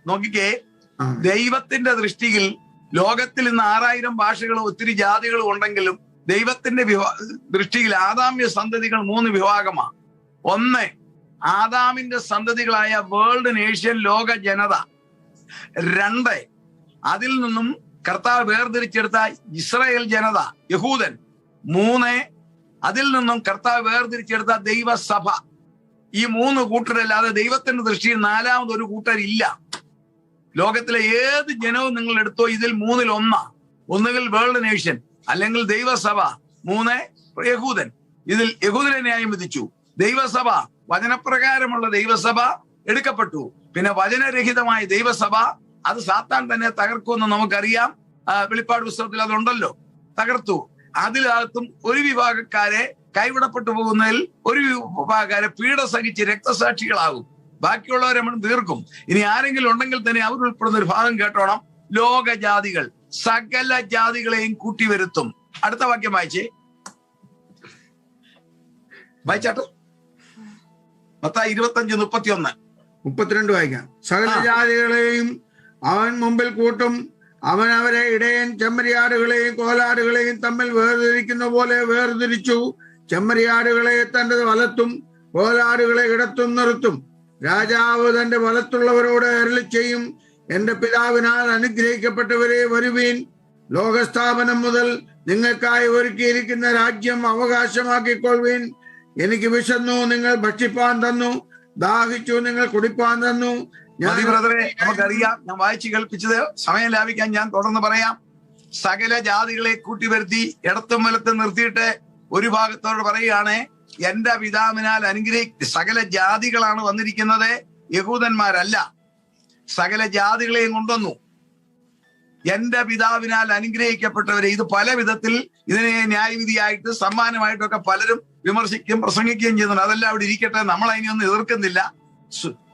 നോക്കിക്കേ. ദൈവത്തിന്റെ ദൃഷ്ടിയിൽ ലോകത്തിൽ ഇന്ന് 6000 ഭാഷകളും ഒത്തിരി ജാതികളും ഉണ്ടെങ്കിലും ദൈവത്തിന്റെ ദൃഷ്ടിയിൽ ആദാമ്യ സന്തതികൾ 3 വിഭാഗമാണ്. 1, ആദാമിന്റെ സന്തതികളായ വേൾഡ് നേഷൻ ലോക ജനത. 2, അതിൽ നിന്നും കർത്താവ് വേർതിരിച്ചെടുത്ത ഇസ്രായേൽ ജനത യഹൂദൻ. 3, അതിൽ നിന്നും കർത്താവ് വേർതിരിച്ചെടുത്ത ദൈവസഭ. ഈ 3 കൂട്ടരല്ലാതെ ദൈവത്തിന്റെ ദൃഷ്ടിയിൽ 4-മതൊരു കൂട്ടരില്ല. ലോകത്തിലെ ഏത് ജനവും നിങ്ങൾ എടുത്തോ, ഇതിൽ 3-ൽ 1. ഒന്നുകിൽ വേൾഡ് നേഷൻ, അല്ലെങ്കിൽ ദൈവസഭ. 3 യഹൂദൻ. ഇതിൽ യഹൂദനെ ന്യായം വിധിച്ചു. ദൈവസഭ, വചനപ്രകാരമുള്ള ദൈവസഭ എടുക്കപ്പെട്ടു. പിന്നെ വചനരഹിതമായ ദൈവസഭ, അത് സാത്താൻ തന്നെ തകർക്കുമെന്ന് നമുക്കറിയാം. വെളിപ്പാട് പുസ്തകത്തിൽ അതുണ്ടല്ലോ, തകർത്തു. അതിനകത്തും ഒരു വിഭാഗക്കാരെ കൈവിടപ്പെട്ടു പോകുന്നതിൽ ഒരു വിഭാഗക്കാരെ പീഡ സഹിച്ച് രക്തസാക്ഷികളാകും. ബാക്കിയുള്ളവരെ നമ്മൾ തീർക്കും. ഇനി ആരെങ്കിലും ഉണ്ടെങ്കിൽ തന്നെ അവർ ഉൾപ്പെടുന്ന ഒരു ഭാഗം കേട്ടോണം. ലോകജാതികൾ, സകല ജാതികളെയും കൂട്ടിവരുത്തും. അടുത്ത വാക്യം വായിച്ചാട്ടോ. മത്തായി 25:31, 32 വായിക്കാം. സകല ജാതികളെയും അവൻ മുമ്പിൽ കൂട്ടും. അവൻ അവരെ ഇടയൻ ചെമ്മരിയാടുകളെയും കോലാടുകളെയും തമ്മിൽ വേർതിരിക്കുന്ന പോലെ വേർതിരിച്ചു. ചെമ്മരിയാടുകളെ തന്റെ വലത്തും കോലാടുകളെ ഇടത്തും നിർത്തും. രാജാവ് തന്റെ വലത്തുള്ളവരോട് അരുളി ചെയ്യും, എന്റെ പിതാവിനാൽ അനുഗ്രഹിക്കപ്പെട്ടവരെ വരുവീൻ. ലോകസ്ഥാപനം മുതൽ നിങ്ങൾക്കായി ഒരുക്കിയിരിക്കുന്ന രാജ്യം അവകാശമാക്കിക്കൊള്ളുവീൻ. എനിക്ക് വിശന്നു, നിങ്ങൾ ഭക്ഷിപ്പാൻ തന്നു. ദാഹിച്ചു, നിങ്ങൾ കുടിപ്പാൻ തന്നു. ബ്രദറെ, നമുക്കറിയാം, ഞാൻ വായിച്ചു കേൾപ്പിച്ചത് സമയം ലാഭിക്കാൻ ഞാൻ തുടർന്ന് പറയാം. സകല ജാതികളെ കൂട്ടിവരുത്തി ഇടത്തും വലത്തും നിർത്തിയിട്ട് ഒരു ഭാഗത്തോട് പറയുകയാണ്, എന്റെ പിതാവിനാൽ സകല ജാതികളാണ് വന്നിരിക്കുന്നത്, യഹൂദന്മാരല്ല. സകല ജാതികളെയും കൊണ്ടുവന്നു. എന്റെ പിതാവിനാൽ അനുഗ്രഹിക്കപ്പെട്ടവരെ. ഇത് പല വിധത്തിൽ ഇതിനെ ന്യായവിധിയായിട്ട് സമ്മാനമായിട്ടൊക്കെ പലരും വിമർശിക്കുകയും പ്രസംഗിക്കുകയും ചെയ്യുന്നുണ്ട്. അതെല്ലാം അവിടെ ഇരിക്കട്ടെ, നമ്മൾ അതിനൊന്നും എതിർക്കുന്നില്ല.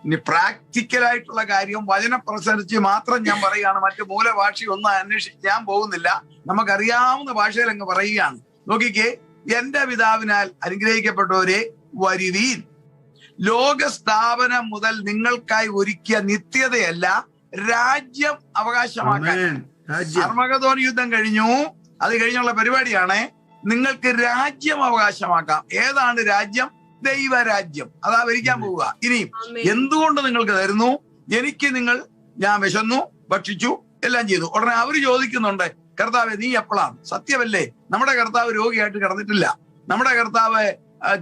ഇനി പ്രാക്ടിക്കലായിട്ടുള്ള കാര്യം വചനപ്രസരിച്ച് മാത്രം ഞാൻ പറയുകയാണ്. മറ്റു മൂലഭാഷ ഒന്നും അന്വേഷിച്ച് ഞാൻ പോകുന്നില്ല. നമുക്കറിയാവുന്ന ഭാഷയിൽ അങ്ങ് പറയുകയാണ്. നോക്കിക്കേ, എന്റെ പിതാവിനാൽ അനുഗ്രഹിക്കപ്പെട്ടവരെ വരുവീൻ. ലോകസ്ഥാപനം മുതൽ നിങ്ങൾക്കായി ഒരുക്കിയ നിത്യതയല്ല, രാജ്യം അവകാശമാക്കാൻ. അർമഗദോൻ യുദ്ധം കഴിഞ്ഞു, അത് കഴിഞ്ഞുള്ള പരിപാടിയാണ്. നിങ്ങൾക്ക് രാജ്യം അവകാശമാക്കാം. ഏതാണ് രാജ്യം? ദൈവരാജ്യം. അതാ ഭരിക്കാൻ പോവുക. ഇനിയും എന്തുകൊണ്ട് നിങ്ങൾക്ക് തരുന്നു? ഞാൻ വിശന്നു, ഭക്ഷിച്ചു, എല്ലാം ചെയ്തു. ഉടനെ അവര് ചോദിക്കുന്നുണ്ട്, കർത്താവെ നീ എപ്പോഴാണ്? സത്യമല്ലേ, നമ്മുടെ കർത്താവ് രോഗിയായിട്ട് കിടന്നിട്ടില്ല, നമ്മുടെ കർത്താവ്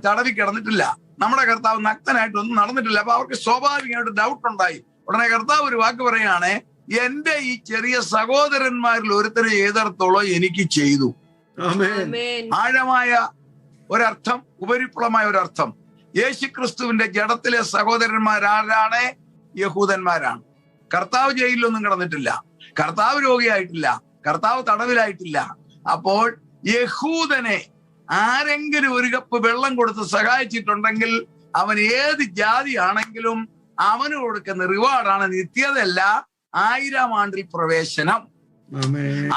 തടവി കിടന്നിട്ടില്ല, നമ്മുടെ കർത്താവ് നഗ്നനായിട്ടൊന്നും നടന്നിട്ടില്ല. അപ്പൊ അവർക്ക് സ്വാഭാവികമായിട്ട് ഡൗട്ട് ഉണ്ടായി. ഉടനെ കർത്താവ് ഒരു വാക്ക് പറയുകയാണ്, എന്റെ ഈ ചെറിയ സഹോദരന്മാരിൽ ഒരുത്തരെ ചെയ്തിടത്തോളം എനിക്ക് ചെയ്തു. ആഴമായ ഒരർത്ഥം, ഉപരിപ്ലവമായ ഒരർത്ഥം. യേശുക്രിസ്തുവിന്റെ ജഡത്തിലെ സഹോദരന്മാരാരാണ്? യഹൂദന്മാരാണ്. കർത്താവ് ജയിലിലൊന്നും കിടന്നിട്ടില്ല, കർത്താവ് രോഗിയായിട്ടില്ല, കർത്താവ് തടവിലായിട്ടില്ല. അപ്പോൾ യഹൂദനെ ആരെങ്കിലും ഒരു കപ്പ് വെള്ളം കൊടുത്ത് സഹായിച്ചിട്ടുണ്ടെങ്കിൽ അവൻ ഏത് ജാതിയാണെങ്കിലും അവന് കൊടുക്കുന്ന റിവാർഡാണ് നിത്യതയല്ല, 1000 ആണ്ടിൽ പ്രവേശനം.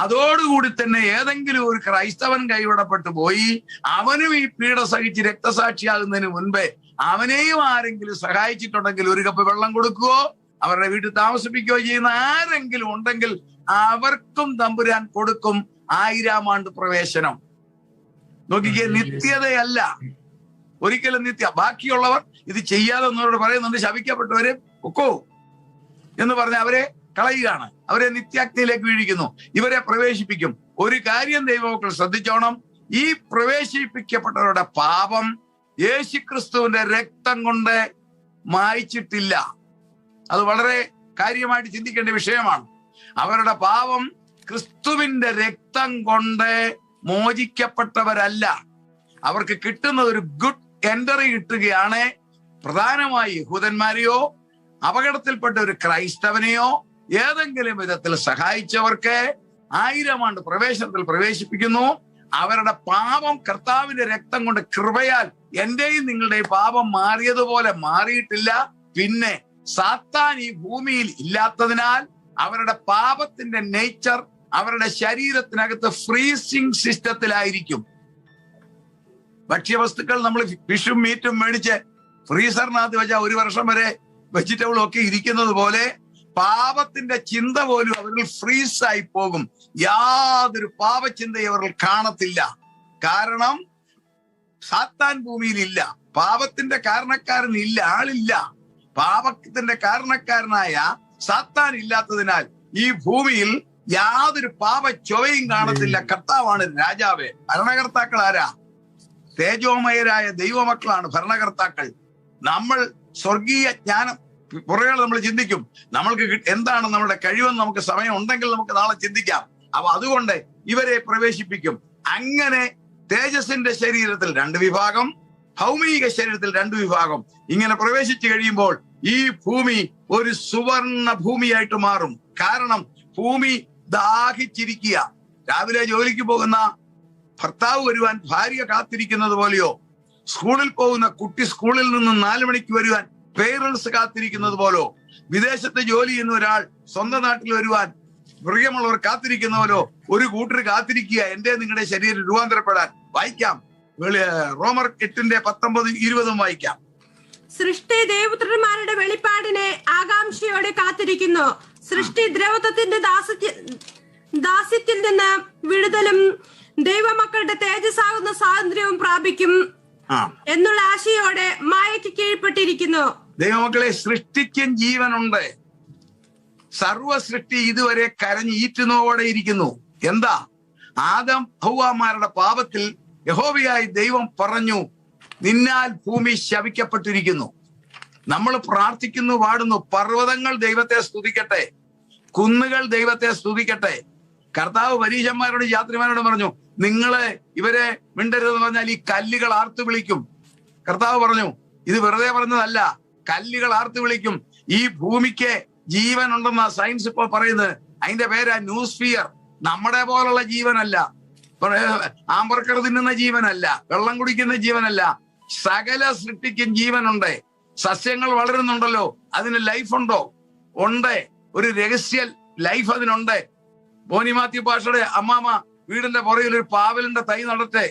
അതോടുകൂടി തന്നെ ഏതെങ്കിലും ഒരു ക്രൈസ്തവൻ കൈവിടപ്പെട്ടു പോയി അവനും ഈ പീഡ സഹിച്ച് രക്തസാക്ഷിയാകുന്നതിന് മുൻപേ അവനെയും ആരെങ്കിലും സഹായിച്ചിട്ടുണ്ടെങ്കിൽ ഒരു കപ്പ് വെള്ളം കൊടുക്കുകയോ അവരുടെ വീട്ടിൽ താമസിപ്പിക്കുകയോ ചെയ്യുന്ന ആരെങ്കിലും ഉണ്ടെങ്കിൽ അവർക്കും തമ്പുരാൻ കൊടുക്കും 1000 ആണ്ട് പ്രവേശനം. നോക്കിക്കേ, നിത്യതയല്ല, ഒരിക്കലും ബാക്കിയുള്ളവർ ഇത് ചെയ്യാതെ ഒന്നവരോട് പറയുന്നുണ്ട്, ശപിക്കപ്പെട്ടവരെ ഒക്കോ എന്ന് പറഞ്ഞ് അവരെ കളയുകയാണ്, അവരെ നിത്യാഗ്നിയിലേക്ക് വീഴിക്കുന്നു, ഇവരെ പ്രവേശിപ്പിക്കും. ഒരു കാര്യം ദൈവമക്കൾ ശ്രദ്ധിച്ചോണം, ഈ പ്രവേശിപ്പിക്കപ്പെട്ടവരുടെ പാപം യേശുക്രിസ്തുവിന്റെ രക്തം കൊണ്ട് മായ്ച്ചിട്ടില്ല. അത് വളരെ കാര്യമായിട്ട് ചിന്തിക്കേണ്ട വിഷയമാണ്. അവരുടെ പാപം ക്രിസ്തുവിന്റെ രക്തം കൊണ്ട് മോചിക്കപ്പെട്ടവരല്ല. അവർക്ക് കിട്ടുന്നത് ഒരു ഗുഡ് എൻട്രി കിട്ടുകയാണ്. പ്രധാനമായി യഹൂദന്മാരെയോ അപകടത്തിൽപ്പെട്ട ഒരു ക്രൈസ്തവനെയോ ഏതെങ്കിലും വിധത്തിൽ സഹായിച്ചവർക്ക് 1000 ആണ്ട് പ്രവേശനത്തിൽ പ്രവേശിപ്പിക്കുന്നു. അവരുടെ പാപം കർത്താവിന്റെ രക്തം കൊണ്ട് കൃപയാൽ എന്റെയും നിങ്ങളുടെയും പാപം മാറിയതുപോലെ മാറിയിട്ടില്ല. പിന്നെ സാത്താൻ ഈ ഭൂമിയിൽ ഇല്ലാത്തതിനാൽ അവരുടെ പാപത്തിന്റെ നേച്ചർ അവരുടെ ശരീരത്തിനകത്ത് ഫ്രീസിംഗ് സിസ്റ്റത്തിലായിരിക്കും. ഭക്ഷ്യവസ്തുക്കൾ നമ്മൾ ഫിഷും മീറ്റും മേടിച്ച് ഫ്രീസറിനകത്ത് വെച്ചാൽ 1 വർഷം വരെ വെജിറ്റബിളും ഒക്കെ ഇരിക്കുന്നത് പോലെ പാപത്തിന്റെ ചിന്ത പോലും അവരിൽ ഫ്രീസായി പോകും. യാതൊരു പാപചിന്തയും അവരിൽ കാണത്തില്ല. കാരണം സാത്താൻ ഭൂമിയിലില്ല, പാപത്തിന്റെ കാരണക്കാരനില്ല, ആളില്ല. പാപത്തിന്റെ കാരണക്കാരനായ സാത്താൻ ഇല്ലാത്തതിനാൽ ഈ ഭൂമിയിൽ യാതൊരു പാപ ചൊവയും കാണത്തില്ല. കർത്താവാണ് രാജാവ്. ഭരണകർത്താക്കൾ ആരാ? തേജോമയരായ ദൈവമക്കളാണ് ഭരണകർത്താക്കൾ. നമ്മൾ സ്വർഗീയ ജ്ഞാനം പുറകെ നമ്മൾ ചിന്തിക്കും. നമ്മൾക്ക് എന്താണ് നമ്മുടെ കഴിവെന്ന് നമുക്ക് സമയം ഉണ്ടെങ്കിൽ നമുക്ക് നാളെ ചിന്തിക്കാം. അപ്പൊ അതുകൊണ്ട് ഇവരെ പ്രവേശിപ്പിക്കും. അങ്ങനെ തേജസ്സിന്റെ ശരീരത്തിൽ 2 വിഭാഗം, ഭൗമിക ശരീരത്തിൽ 2 വിഭാഗം. ഇങ്ങനെ പ്രവേശിച്ചു കഴിയുമ്പോൾ ഈ ഭൂമി ഒരു സുവർണ ഭൂമിയായിട്ട് മാറും. കാരണം ഭൂമി ദാഹിച്ചിരിക്കുക. രാവിലെ ജോലിക്ക് പോകുന്ന ഭർത്താവ് വരുവാൻ ഭാര്യ കാത്തിരിക്കുന്നത് പോലെയോ, സ്കൂളിൽ പോകുന്ന കുട്ടി സ്കൂളിൽ നിന്ന് 4 മണിക്ക് വരുവാൻ പേരൻസ് കാത്തിരിക്കുന്നത് പോലോ, വിദേശത്ത് ജോലി ചെയ്യുന്ന ഒരാൾ സ്വന്തം നാട്ടിൽ വരുവാൻ പ്രിയമുള്ളവർ കാത്തിരിക്കുന്ന പോലോ ഒരു കൂട്ടർ കാത്തിരിക്കുക എന്റെ നിങ്ങളുടെ ശരീരം രൂപാന്തരപ്പെടാൻ. വായിക്കാം, റോമർ 8:19-20 വായിക്കാം. സൃഷ്ടി ദേവപുത്രന്മാരുടെ വെളിപ്പാടിനെ ആകാംക്ഷയോടെ കാത്തിരിക്കുന്നു. സൃഷ്ടി ദ്രവത്വത്തിന്റെ ദാസ്യത്തിൽ നിന്ന് വിടുതലും ദൈവമക്കളുടെ തേജസ്സാകുന്ന സ്വാതന്ത്ര്യവും പ്രാപിക്കും. എന്നുള്ള ആശയോടെ മായയ്ക്ക് കീഴ്പ്പെട്ടിരിക്കുന്നു. ദൈവമക്കളെ, സൃഷ്ടിക്കും ജീവനുണ്ട്. സർവ സൃഷ്ടി ഇതുവരെ കരഞ്ഞ് ഈറ്റുന്നോടെ ഇരിക്കുന്നു. എന്താ? ആദം ഹൗവമാരുടെ പാപത്തിൽ യഹോവയായി ദൈവം പറഞ്ഞു, നിന്നാൽ ഭൂമി ശപിക്കപ്പെട്ടിരിക്കുന്നു. നമ്മൾ പ്രാർത്ഥിക്കുന്നു, പാടുന്നു, പർവ്വതങ്ങൾ ദൈവത്തെ സ്തുതിക്കട്ടെ, കുന്നുകൾ ദൈവത്തെ സ്തുതിക്കട്ടെ. കർത്താവ് പരീശന്മാരോട് യാത്രിമാരോട് പറഞ്ഞു, നിങ്ങളെ ഇവരെ മിണ്ടരുതെന്ന് പറഞ്ഞാൽ ഈ കല്ലുകൾ ആർത്തു വിളിക്കും. കർത്താവ് പറഞ്ഞു, ഇത് വെറുതെ പറഞ്ഞതല്ല, കല്ലുകൾ ആർത്തു വിളിക്കും. ഈ ഭൂമിക്ക് ജീവൻ ഉണ്ടെന്നാ സയൻസ് ഇപ്പൊ പറയുന്നത്. അതിന്റെ പേരാ ന്യൂസ്ഫിയർ. നമ്മുടെ പോലുള്ള ജീവനല്ല, ആമ്പർക്കർ തിന്നുന്ന ജീവനല്ല, വെള്ളം കുടിക്കുന്ന ജീവനല്ല. സകല സൃഷ്ടിക്കും ജീവനുണ്ട്. സസ്യങ്ങൾ വളരുന്നുണ്ടല്ലോ, അതിന് ലൈഫ് ഉണ്ടോ? ഉണ്ട്. ഒരു രഹസ്യ ലൈഫ് അതിനുണ്ട്. ബോനിമാത്യു പാഷയുടെ അമ്മാമ വീടിന്റെ പുറകിൽ ഒരു പാവലിന്റെ തൈ നടട്ടെ.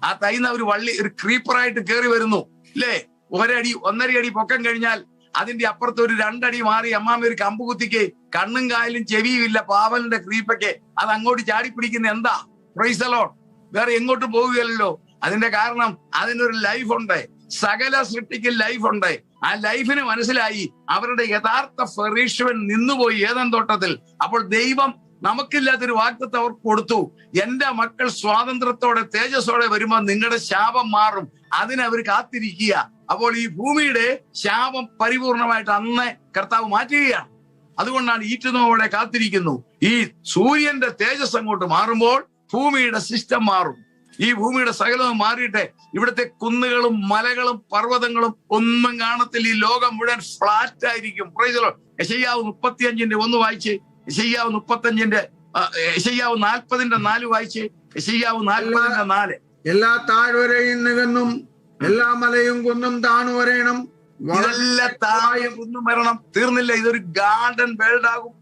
ആ തൈന്ന് ഒരു വള്ളി, ഒരു ക്രീപ്പറായിട്ട് കയറി വരുന്നു, ഇല്ലേ? 1.5 അടി പൊക്കം കഴിഞ്ഞാൽ അതിന്റെ അപ്പുറത്ത് ഒരു 2 അടി മാറി അമ്മാമ ഒരു കമ്പ് കുത്തിക്ക്, കണ്ണും കായലും ചെവിയും ഇല്ല പാവലിന്റെ ക്രീപ്പൊക്കെ. അത് അങ്ങോട്ട് ചാടിപ്പിടിക്കുന്ന എന്താ? Price the Lord. വേറെ എങ്ങോട്ടും പോവുകയല്ലോ. അതിന്റെ കാരണം അതിനൊരു ലൈഫ് ഉണ്ട്. സകല സൃഷ്ടിക്ക് ലൈഫ് ഉണ്ട്. ആ ലൈഫിന് മനസ്സിലായി അവരുടെ യഥാർത്ഥ ഫെറീഷ്വൻ നിന്നുപോയി ഏദൻ തോട്ടത്തിൽ. അപ്പോൾ ദൈവം നമുക്കില്ലാത്തൊരു വാഗ്ദത്തം അവർക്ക് കൊടുത്തു. എന്റെ മക്കൾ സ്വാതന്ത്ര്യത്തോടെ തേജസ്സോടെ വരുമ്പോൾ നിങ്ങളുടെ ശാപം മാറും. അതിനവർ കാത്തിരിക്കുക. അപ്പോൾ ഈ ഭൂമിയുടെ ശാപം പരിപൂർണമായിട്ട് അന്ന് കർത്താവ് മാറ്റുകയാണ്. അതുകൊണ്ടാണ് ഈറ്റുന്നോടെ കാത്തിരിക്കുന്നു. ഈ സൂര്യന്റെ തേജസ് അങ്ങോട്ട് മാറുമ്പോൾ ഭൂമിയുടെ സിസ്റ്റം മാറും. ഈ ഭൂമിയുടെ സകലവും മാറിയിട്ട് ഇവിടുത്തെ കുന്നുകളും മലകളും പർവ്വതങ്ങളും ഒന്നും കാണത്തില്ല. ഈ ലോകം മുഴുവൻ ഫ്ലാറ്റ് ആയിരിക്കും. യെശയ്യാവ് 35:1 വായിച്ച്, യെശയ്യാവ് 40:4 വായിച്ച്, യെശയ്യാവ് 40:4. എല്ലാ താഴ്വരയും നികന്നും എല്ലാ മലയും കുന്നും താണു വരയണം. ഇതെല്ലാം താഴെ കുന്നും വരണം. തീർന്നില്ല, ഇതൊരു ഗാർഡൻ വേൾഡ് ആകും.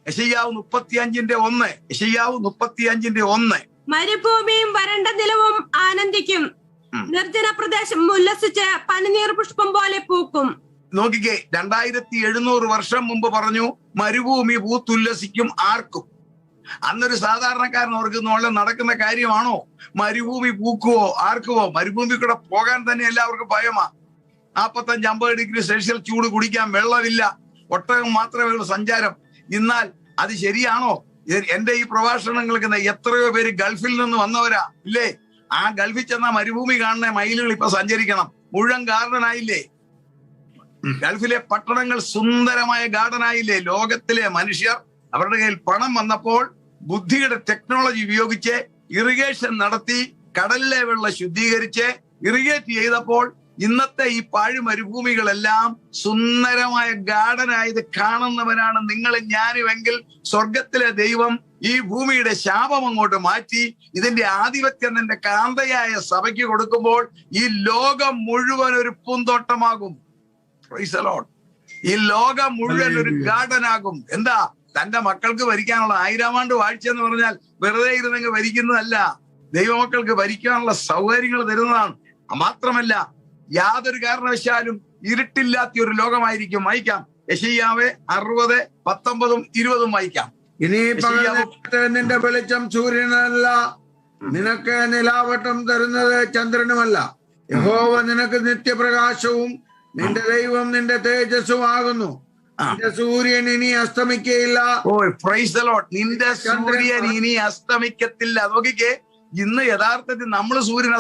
യെശയ്യാവ് 35:1. യെശയ്യാവ് 35:1. മരുഭൂമിയും വരണ്ട നിലവും ആനന്ദിക്കും, നിർജ്ജന പ്രദേശം ഉല്ലസിച്ച് പനിനീർ പുഷ്പം പോലെ പൂക്കും. നോക്കിക്കേ, 2700 വർഷം മുമ്പ് പറഞ്ഞു മരുഭൂമി പൂത്തുല്ലസിക്കും. ആർക്കും? അന്നൊരു സാധാരണക്കാരൻ ഓർക്കുന്ന നടക്കുന്ന കാര്യമാണോ? മരുഭൂമി പൂക്കുവോ? ആർക്കുവോ? മരുഭൂമി കൂടെ പോകാൻ തന്നെ എല്ലാവർക്കും ഭയമാ. 45-50 ഡിഗ്രി സെൽഷ്യസ് ചൂട്, കുടിക്കാൻ വെള്ളമില്ല, ഒട്ടകം മാത്രമേ ഉള്ളൂ സഞ്ചാരം. എന്നാൽ അത് ശരിയാണോ? എന്റെ ഈ പ്രഭാഷണം കേൾക്കുന്ന എത്രയോ പേര് ഗൾഫിൽ നിന്ന് വന്നവരാ, ഇല്ലേ? ആ ഗൾഫിൽ ചെന്ന മരുഭൂമി കാണുന്ന മൈലുകൾ ഇപ്പൊ സഞ്ചരിക്കണം. മുഴുവൻ ഗാർഡൻ ആയില്ലേ? ഗൾഫിലെ പട്ടണങ്ങൾ സുന്ദരമായ ഗാർഡൻ ആയില്ലേ? ലോകത്തിലെ മനുഷ്യർ അവരുടെ കയ്യിൽ പണം വന്നപ്പോൾ ബുദ്ധിയുടെ ടെക്നോളജി ഉപയോഗിച്ച് ഇറിഗേഷൻ നടത്തി കടലിലെ വെള്ളം ശുദ്ധീകരിച്ച് ഇറിഗേറ്റ് ചെയ്തപ്പോൾ ഇന്നത്തെ ഈ പാഴ് മരുഭൂമികളെല്ലാം സുന്ദരമായ ഗാർഡൻ ആയത് കാണുന്നവരാണ് നിങ്ങളും ഞാനുമെങ്കിൽ സ്വർഗത്തിലെ ദൈവം ഈ ഭൂമിയുടെ ശാപം അങ്ങോട്ട് മാറ്റി ഇതിന്റെ ആധിപത്യം തന്റെ കാന്തയായ സഭയ്ക്ക് കൊടുക്കുമ്പോൾ ഈ ലോകം മുഴുവൻ ഒരു പൂന്തോട്ടമാകും. Price the Lord. ഈ ലോകം മുഴുവൻ ഒരു ഗാർഡൻ ആകും. എന്താ? തന്റെ മക്കൾക്ക് ഭരിക്കാനുള്ള 1000 ആണ്ട് വാഴ്ച എന്ന് പറഞ്ഞാൽ വെറുതെ ഇരുന്നെങ്കിൽ ഭരിക്കുന്നതല്ല. ദൈവമക്കൾക്ക് ഭരിക്കാനുള്ള സൗകര്യങ്ങൾ തരുന്നതാണ്. മാത്രമല്ല യാതൊരു കാരണവശാലും ഇരുട്ടില്ലാത്ത ഒരു ലോകമായിരിക്കും. വായിക്കാം യെശയ്യാവ് 60, 19, 20 വായിക്കാം. ഇനി നിന്റെ വെളിച്ചം സൂര്യനല്ല, നിനക്ക് നിലാവട്ടം തരുന്നത് ചന്ദ്രനുമല്ല. യഹോവ നിനക്ക് നിത്യപ്രകാശവും നിന്റെ ദൈവം നിന്റെ തേജസ്സും ആകുന്നു. നിന്റെ സൂര്യൻ ഇനി അസ്തമിക്കയില്ല. ഓ പ്രൈസ് ദി ലോർഡ്. നിന്റെ സൂര്യൻ ഇനി അസ്തമിക്കത്തില്ല. നോക്കിക്കേ, ഇന്ന് യഥാർത്ഥത്തിൽ നമ്മൾ സൂര്യൻ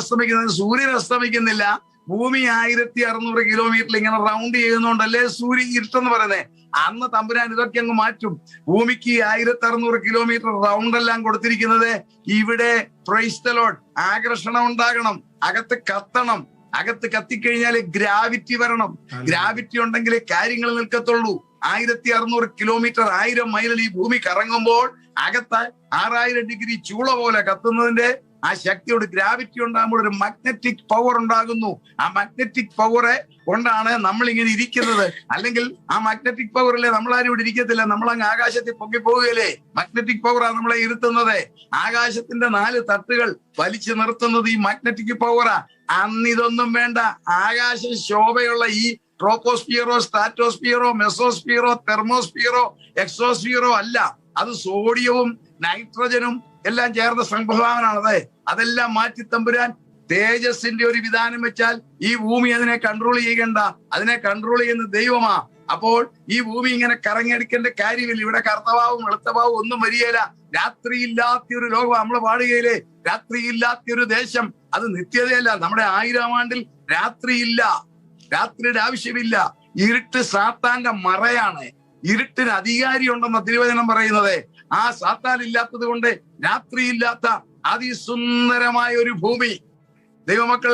അസ്തമിക്കുന്നില്ല. ഭൂമി 1600 കിലോമീറ്ററിൽ ഇങ്ങനെ റൗണ്ട് ചെയ്യുന്നോണ്ടല്ലേ സൂര്യൻ ഇരുട്ടെന്ന് പറയുന്നത്. അന്ന് തമ്പുരാൻ ഇതൊക്കെ അങ്ങ് മാറ്റും. ഭൂമിക്ക് 1600 കിലോമീറ്റർ റൗണ്ട് എല്ലാം കൊടുത്തിരിക്കുന്നത്. ഇവിടെ പ്രൈസ് ദി ലോർഡ് ആകർഷണം ഉണ്ടാകണം, അകത്ത് കത്തണം. അകത്ത് കത്തിക്കഴിഞ്ഞാൽ ഗ്രാവിറ്റി വരണം. ഗ്രാവിറ്റി ഉണ്ടെങ്കിൽ കാര്യങ്ങൾ നിൽക്കത്തുള്ളൂ. 1600 കിലോമീറ്റർ 1000 മൈലിൽ ഈ ഭൂമി കറങ്ങുമ്പോൾ അകത്ത് 6000 ഡിഗ്രി ചൂള പോലെ കത്തുന്നതിന്റെ ആ ശക്തിയോട് ഗ്രാവിറ്റി ഉണ്ടാകുമ്പോൾ ഒരു മാഗ്നറ്റിക് പവർ ഉണ്ടാകുന്നു. ആ മാഗ്നറ്റിക് പവറെ കൊണ്ടാണ് നമ്മൾ ഇങ്ങനെ ഇരിക്കുന്നത്. അല്ലെങ്കിൽ ആ മാഗ്നറ്റിക് പവറിലെ നമ്മളാരും ഇവിടെ ഇരിക്കത്തില്ല, നമ്മളങ്ങ് ആകാശത്തിൽ പൊക്കി പോവുകയല്ലേ. മാഗ്നറ്റിക് പവറാണ് നമ്മളെ ഇരുത്തുന്നത്. ആകാശത്തിന്റെ 4 തട്ടുകൾ വലിച്ചു നിർത്തുന്നത് ഈ മാഗ്നറ്റിക് പവറാ. അന്നിതൊന്നും വേണ്ട. ആകാശ ശോഭയുള്ള ഈ ട്രോപ്പോസ്ഫിയറോ സ്ട്രാറ്റോസ്ഫിയറോ മെസോസ്ഫിയറോ തെർമോസ്ഫിയറോ എക്സോസ്ഫിയറോ അല്ല. അത് സോഡിയവും നൈട്രജനും എല്ലാം ചേർന്ന സംഭവമാണത്. അതെല്ലാം മാറ്റി തമ്പുരാൻ തേജസ്സിന്റെ ഒരു വിധാനം വെച്ചാൽ ഈ ഭൂമി അതിനെ കൺട്രോൾ ചെയ്യണ്ട, അതിനെ കൺട്രോൾ ചെയ്യുന്ന ദൈവമാ. അപ്പോൾ ഈ ഭൂമി ഇങ്ങനെ കറങ്ങിയെടുക്കേണ്ട കാര്യമില്ല. ഇവിടെ കറുത്തഭാവും വെളുത്തഭാവും ഒന്നും വരികയില്ല. രാത്രിയില്ലാത്തൊരു ലോകം. നമ്മള് പാടുകയില്ലേ, രാത്രിയില്ലാത്തൊരു ദേശം. അത് നിത്യതയല്ല. നമ്മുടെ 1000 ആണ്ടിൽ രാത്രിയില്ല, രാത്രിയുടെ ആവശ്യമില്ല. ഇരുട്ട് സാത്താന്റെ മറയാണ്. ഇരുട്ടിന് അധികാരി ഉണ്ടെന്ന തിരുവചനം പറയുന്നത്. ആ സാത്താൻ ഇല്ലാത്തത് കൊണ്ട് രാത്രിയില്ലാത്ത അതിസുന്ദരമായ ഒരു ഭൂമി. ദൈവമക്കൾ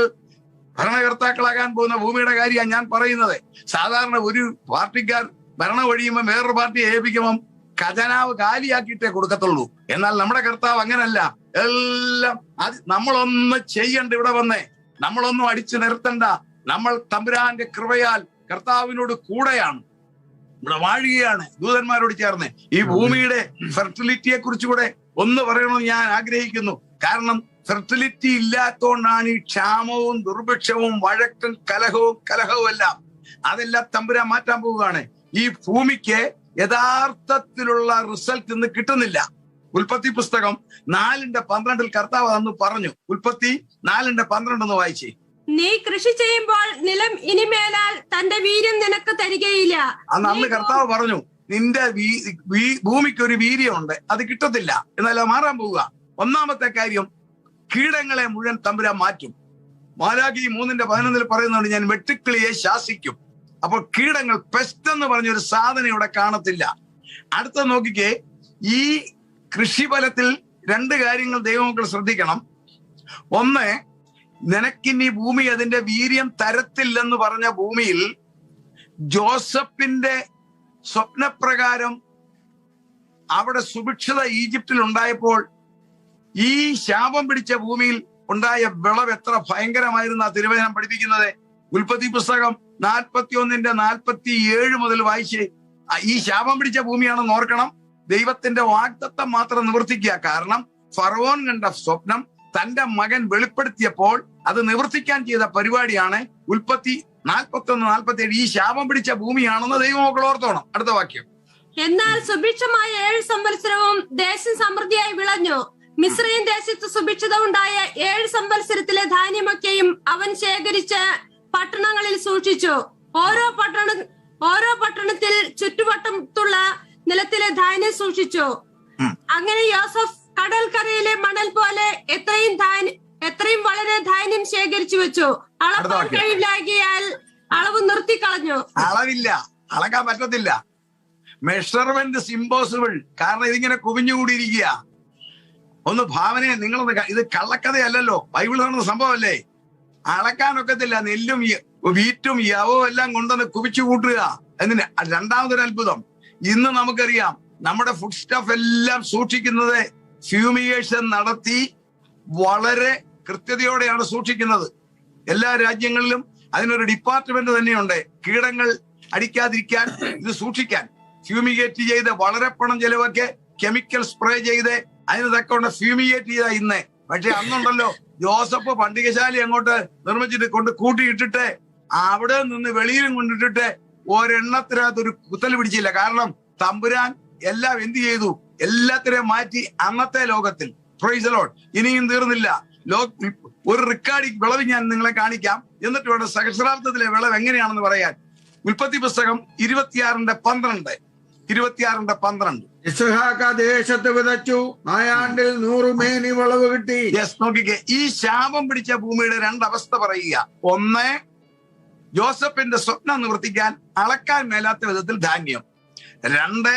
ഭരണകർത്താക്കളാകാൻ പോകുന്ന ഭൂമിയുടെ കാര്യമാണ് ഞാൻ പറയുന്നത്. സാധാരണ ഒരു പാർട്ടിക്കാർ ഭരണം ഒഴിയുമ്പോൾ വേറൊരു പാർട്ടിയെ ഏൽപ്പിക്കുമ്പം ഖജനാവ് കാലിയാക്കിയിട്ടേ കൊടുക്കത്തുള്ളൂ. എന്നാൽ നമ്മുടെ കർത്താവ് അങ്ങനല്ല. എല്ലാം അത് നമ്മളൊന്ന് ചെയ്യണ്ട. ഇവിടെ വന്നേ നമ്മളൊന്നും അടിച്ചു നിർത്തണ്ട. നമ്മൾ തമ്പുരാന്റെ കൃപയാൽ കർത്താവിനോട് കൂടെയാണ്, ഇവിടെ വാഴുകയാണ് ദൂതന്മാരോട് ചേർന്ന്. ഈ ഭൂമിയുടെ ഫെർട്ടിലിറ്റിയെ കുറിച്ചുകൂടെ ഒന്ന് പറയണമെന്ന് ഞാൻ ആഗ്രഹിക്കുന്നു. കാരണം ഫെർട്ടിലിറ്റി ഇല്ലാത്തതുകൊണ്ടാണ് ഈ ക്ഷാമവും ദുർഭിക്ഷവും വഴക്കും കലഹവും എല്ലാം. അതെല്ലാം തമ്പുരാൻ മാറ്റാൻ പോവുകയാണ്. ഈ ഭൂമിക്ക് യഥാർത്ഥത്തിലുള്ള റിസൾട്ട് ഇന്ന് കിട്ടുന്നില്ല. ഉൽപ്പത്തി പുസ്തകം 4:12 കർത്താവ് അന്ന് പറഞ്ഞു. ഉൽപ്പത്തി 4:12 വായിച്ചേ. നീ കൃഷി ചെയ്യുമ്പോൾ നിലം ഇനിമേലാൽ തന്റെ വീര്യം നിനക്ക് തരികയില്ല. അന്ന് കർത്താവ് പറഞ്ഞു, നിന്റെ ഭൂമിക്ക് ഒരു വീര്യമുണ്ട്, അത് കിട്ടത്തില്ല. എന്നല്ല മാറാൻ പോവുക. ഒന്നാമത്തെ കാര്യം, കീടങ്ങളെ മുഴുവൻ തമ്പുരാൻ മാറ്റും. മാലാഖി 3:11 പറയുന്നുണ്ട്, ഞാൻ വെട്ടുക്കിളിയെ ശാസിക്കും. അപ്പോൾ കീടങ്ങൾ, പെസ്റ്റ് എന്ന് പറഞ്ഞൊരു സാധനം ഇവിടെ കാണത്തില്ല. അടുത്ത നോക്കിക്കേ, ഈ കൃഷിഫലത്തിൽ 2 കാര്യങ്ങൾ ദൈവമക്കൾ ശ്രദ്ധിക്കണം. ഒന്ന്, നിനക്കിനി ഭൂമി അതിന്റെ വീര്യം തരത്തില്ലെന്ന് പറഞ്ഞ ഭൂമിയിൽ ജോസഫിന്റെ സ്വപ്നപ്രകാരം അവിടെ സുഭിക്ഷത ഈജിപ്തിൽ ഉണ്ടായപ്പോൾ ഈ ശാപം പിടിച്ച ഭൂമിയിൽ ഉണ്ടായ വിളവ് എത്ര ഭയങ്കരമായിരുന്നു ആ തിരുവചനം പഠിപ്പിക്കുന്നത്. ഉൽപ്പത്തി പുസ്തകം 41:47 മുതൽ വായിച്ച്. ഈ ശാപം പിടിച്ച ഭൂമിയാണെന്ന് ഓർക്കണം. ദൈവത്തിന്റെ വാഗ്ദത്തം മാത്രം നിവർത്തിക്കുക. കാരണം ഫറവോൻ കണ്ട സ്വപ്നം തന്റെ മകൻ വെളിപ്പെടുത്തിയപ്പോൾ അത് നിവർത്തിക്കാൻ ചെയ്ത പരിപാടിയാണ് ഉൽപ്പത്തി 41-47. ഈ ശാപം പിടിച്ച ഭൂമിയാണെന്ന് ദൈവമക്കൾ ഓർത്തോണം. അടുത്ത വാക്യം. എന്നാൽ സുഭിക്ഷമായ 7 സംവത്സരവും ദേശം സമൃദ്ധിയായി വിളഞ്ഞു. മിസ്രയീം ദേശത്ത് സുഭിക്ഷത ഉണ്ടായ 7 സംവത്സരത്തിലെ ധാന്യമൊക്കെയും അവൻ ശേഖരിച്ച് പട്ടണങ്ങളിൽ സൂക്ഷിച്ചു. ഓരോ പട്ടണത്തിൽ ചുറ്റുവട്ടത്തുള്ള നിലത്തിലെ ധാന്യം സൂക്ഷിച്ചു. അങ്ങനെ യോസഫ് കടൽക്കരയിലെ മണൽ പോലെ എത്രയും വളരെ ധാന്യം ശേഖരിച്ചു വെച്ചു. അളക്കാൻ കഴിവില്ലാകിയാൽ അളവ് നിർത്തിക്കളഞ്ഞു. അളവില്ല, അളക്കാൻ പറ്റത്തില്ല. Measurement impossible. കാരണം ഇതിങ്ങനെ കുവിഞ്ഞുകൂടിയിരിക്കുക. ഒന്ന് ഭാവനയെ നിങ്ങളൊന്ന്, ഇത് കള്ളക്കഥയല്ലല്ലോ, ബൈബിൾ നടന്ന സംഭവമല്ലേ. അളക്കാനൊക്കത്തില്ല. നെല്ലും വീറ്റും യവവും എല്ലാം കൊണ്ടുവന്ന് കുവിച്ചു കൂട്ടുക. എന്നിന് രണ്ടാമതൊരു അത്ഭുതം, ഇന്ന് നമുക്കറിയാം നമ്മുടെ ഫുഡ് സ്റ്റഫ് എല്ലാം സൂക്ഷിക്കുന്നത് ഫ്യൂമിഗേഷൻ നടത്തി വളരെ കൃത്യതയോടെയാണ് സൂക്ഷിക്കുന്നത്. എല്ലാ രാജ്യങ്ങളിലും അതിനൊരു ഡിപ്പാർട്ട്മെന്റ് തന്നെയുണ്ട്. കീടങ്ങൾ അടിക്കാതിരിക്കാൻ, ഇത് സൂക്ഷിക്കാൻ ഫ്യൂമിഗേറ്റ് ചെയ്ത് വളരെ പണം ചെലവൊക്കെ കെമിക്കൽ സ്പ്രേ ചെയ്ത് അതിന് തക്കൊണ്ട് ഫ്യൂമിഗേറ്റ് ചെയ്ത ഇന്ന്. പക്ഷെ അന്നുണ്ടല്ലോ, ജോസഫ് പണ്ടികശാലി അങ്ങോട്ട് നിർമ്മിച്ചിട്ട് കൊണ്ട് കൂട്ടിയിട്ടിട്ട് അവിടെ നിന്ന് വെളിയിലും കൊണ്ടിട്ടിട്ട് ഒരെണ്ണത്തിനകത്ത് ഒരു കുത്തൽ പിടിച്ചില്ല. കാരണം തമ്പുരാൻ എല്ലാം എന്ത് ചെയ്തു, എല്ലാത്തിനെയും മാറ്റി. അന്നത്തെ ലോകത്തിൽ പ്രൈസ് ദി ലോർഡ്. ഇനിയും തീർന്നില്ല. ഒരു റെക്കോർഡിംഗ് വിളവ് ഞാൻ നിങ്ങളെ കാണിക്കാം. എന്നിട്ട് വേണം സഹസ്രാബ്ദത്തിലെ വിളവ് എങ്ങനെയാണെന്ന് പറയാൻ. ഉൽപ്പത്തി പുസ്തകം 26:12 ഇസ്ഹാക്ക് ദേശത്ത് വിതച്ചു, ആയാണ്ടിൽ 100 മേനി വിളവ് കിട്ടി. യെസ്, നോക്കിക്കേ, ഈ ശാപം പിടിച്ച ഭൂമിയുടെ 2 അവസ്ഥ പറയുക. ഒന്ന്, ജോസഫിന്റെ സ്വപ്നം നിവർത്തിക്കാൻ അളക്കാൻ മേലാത്ത വിധത്തിൽ ധാന്യം. 2,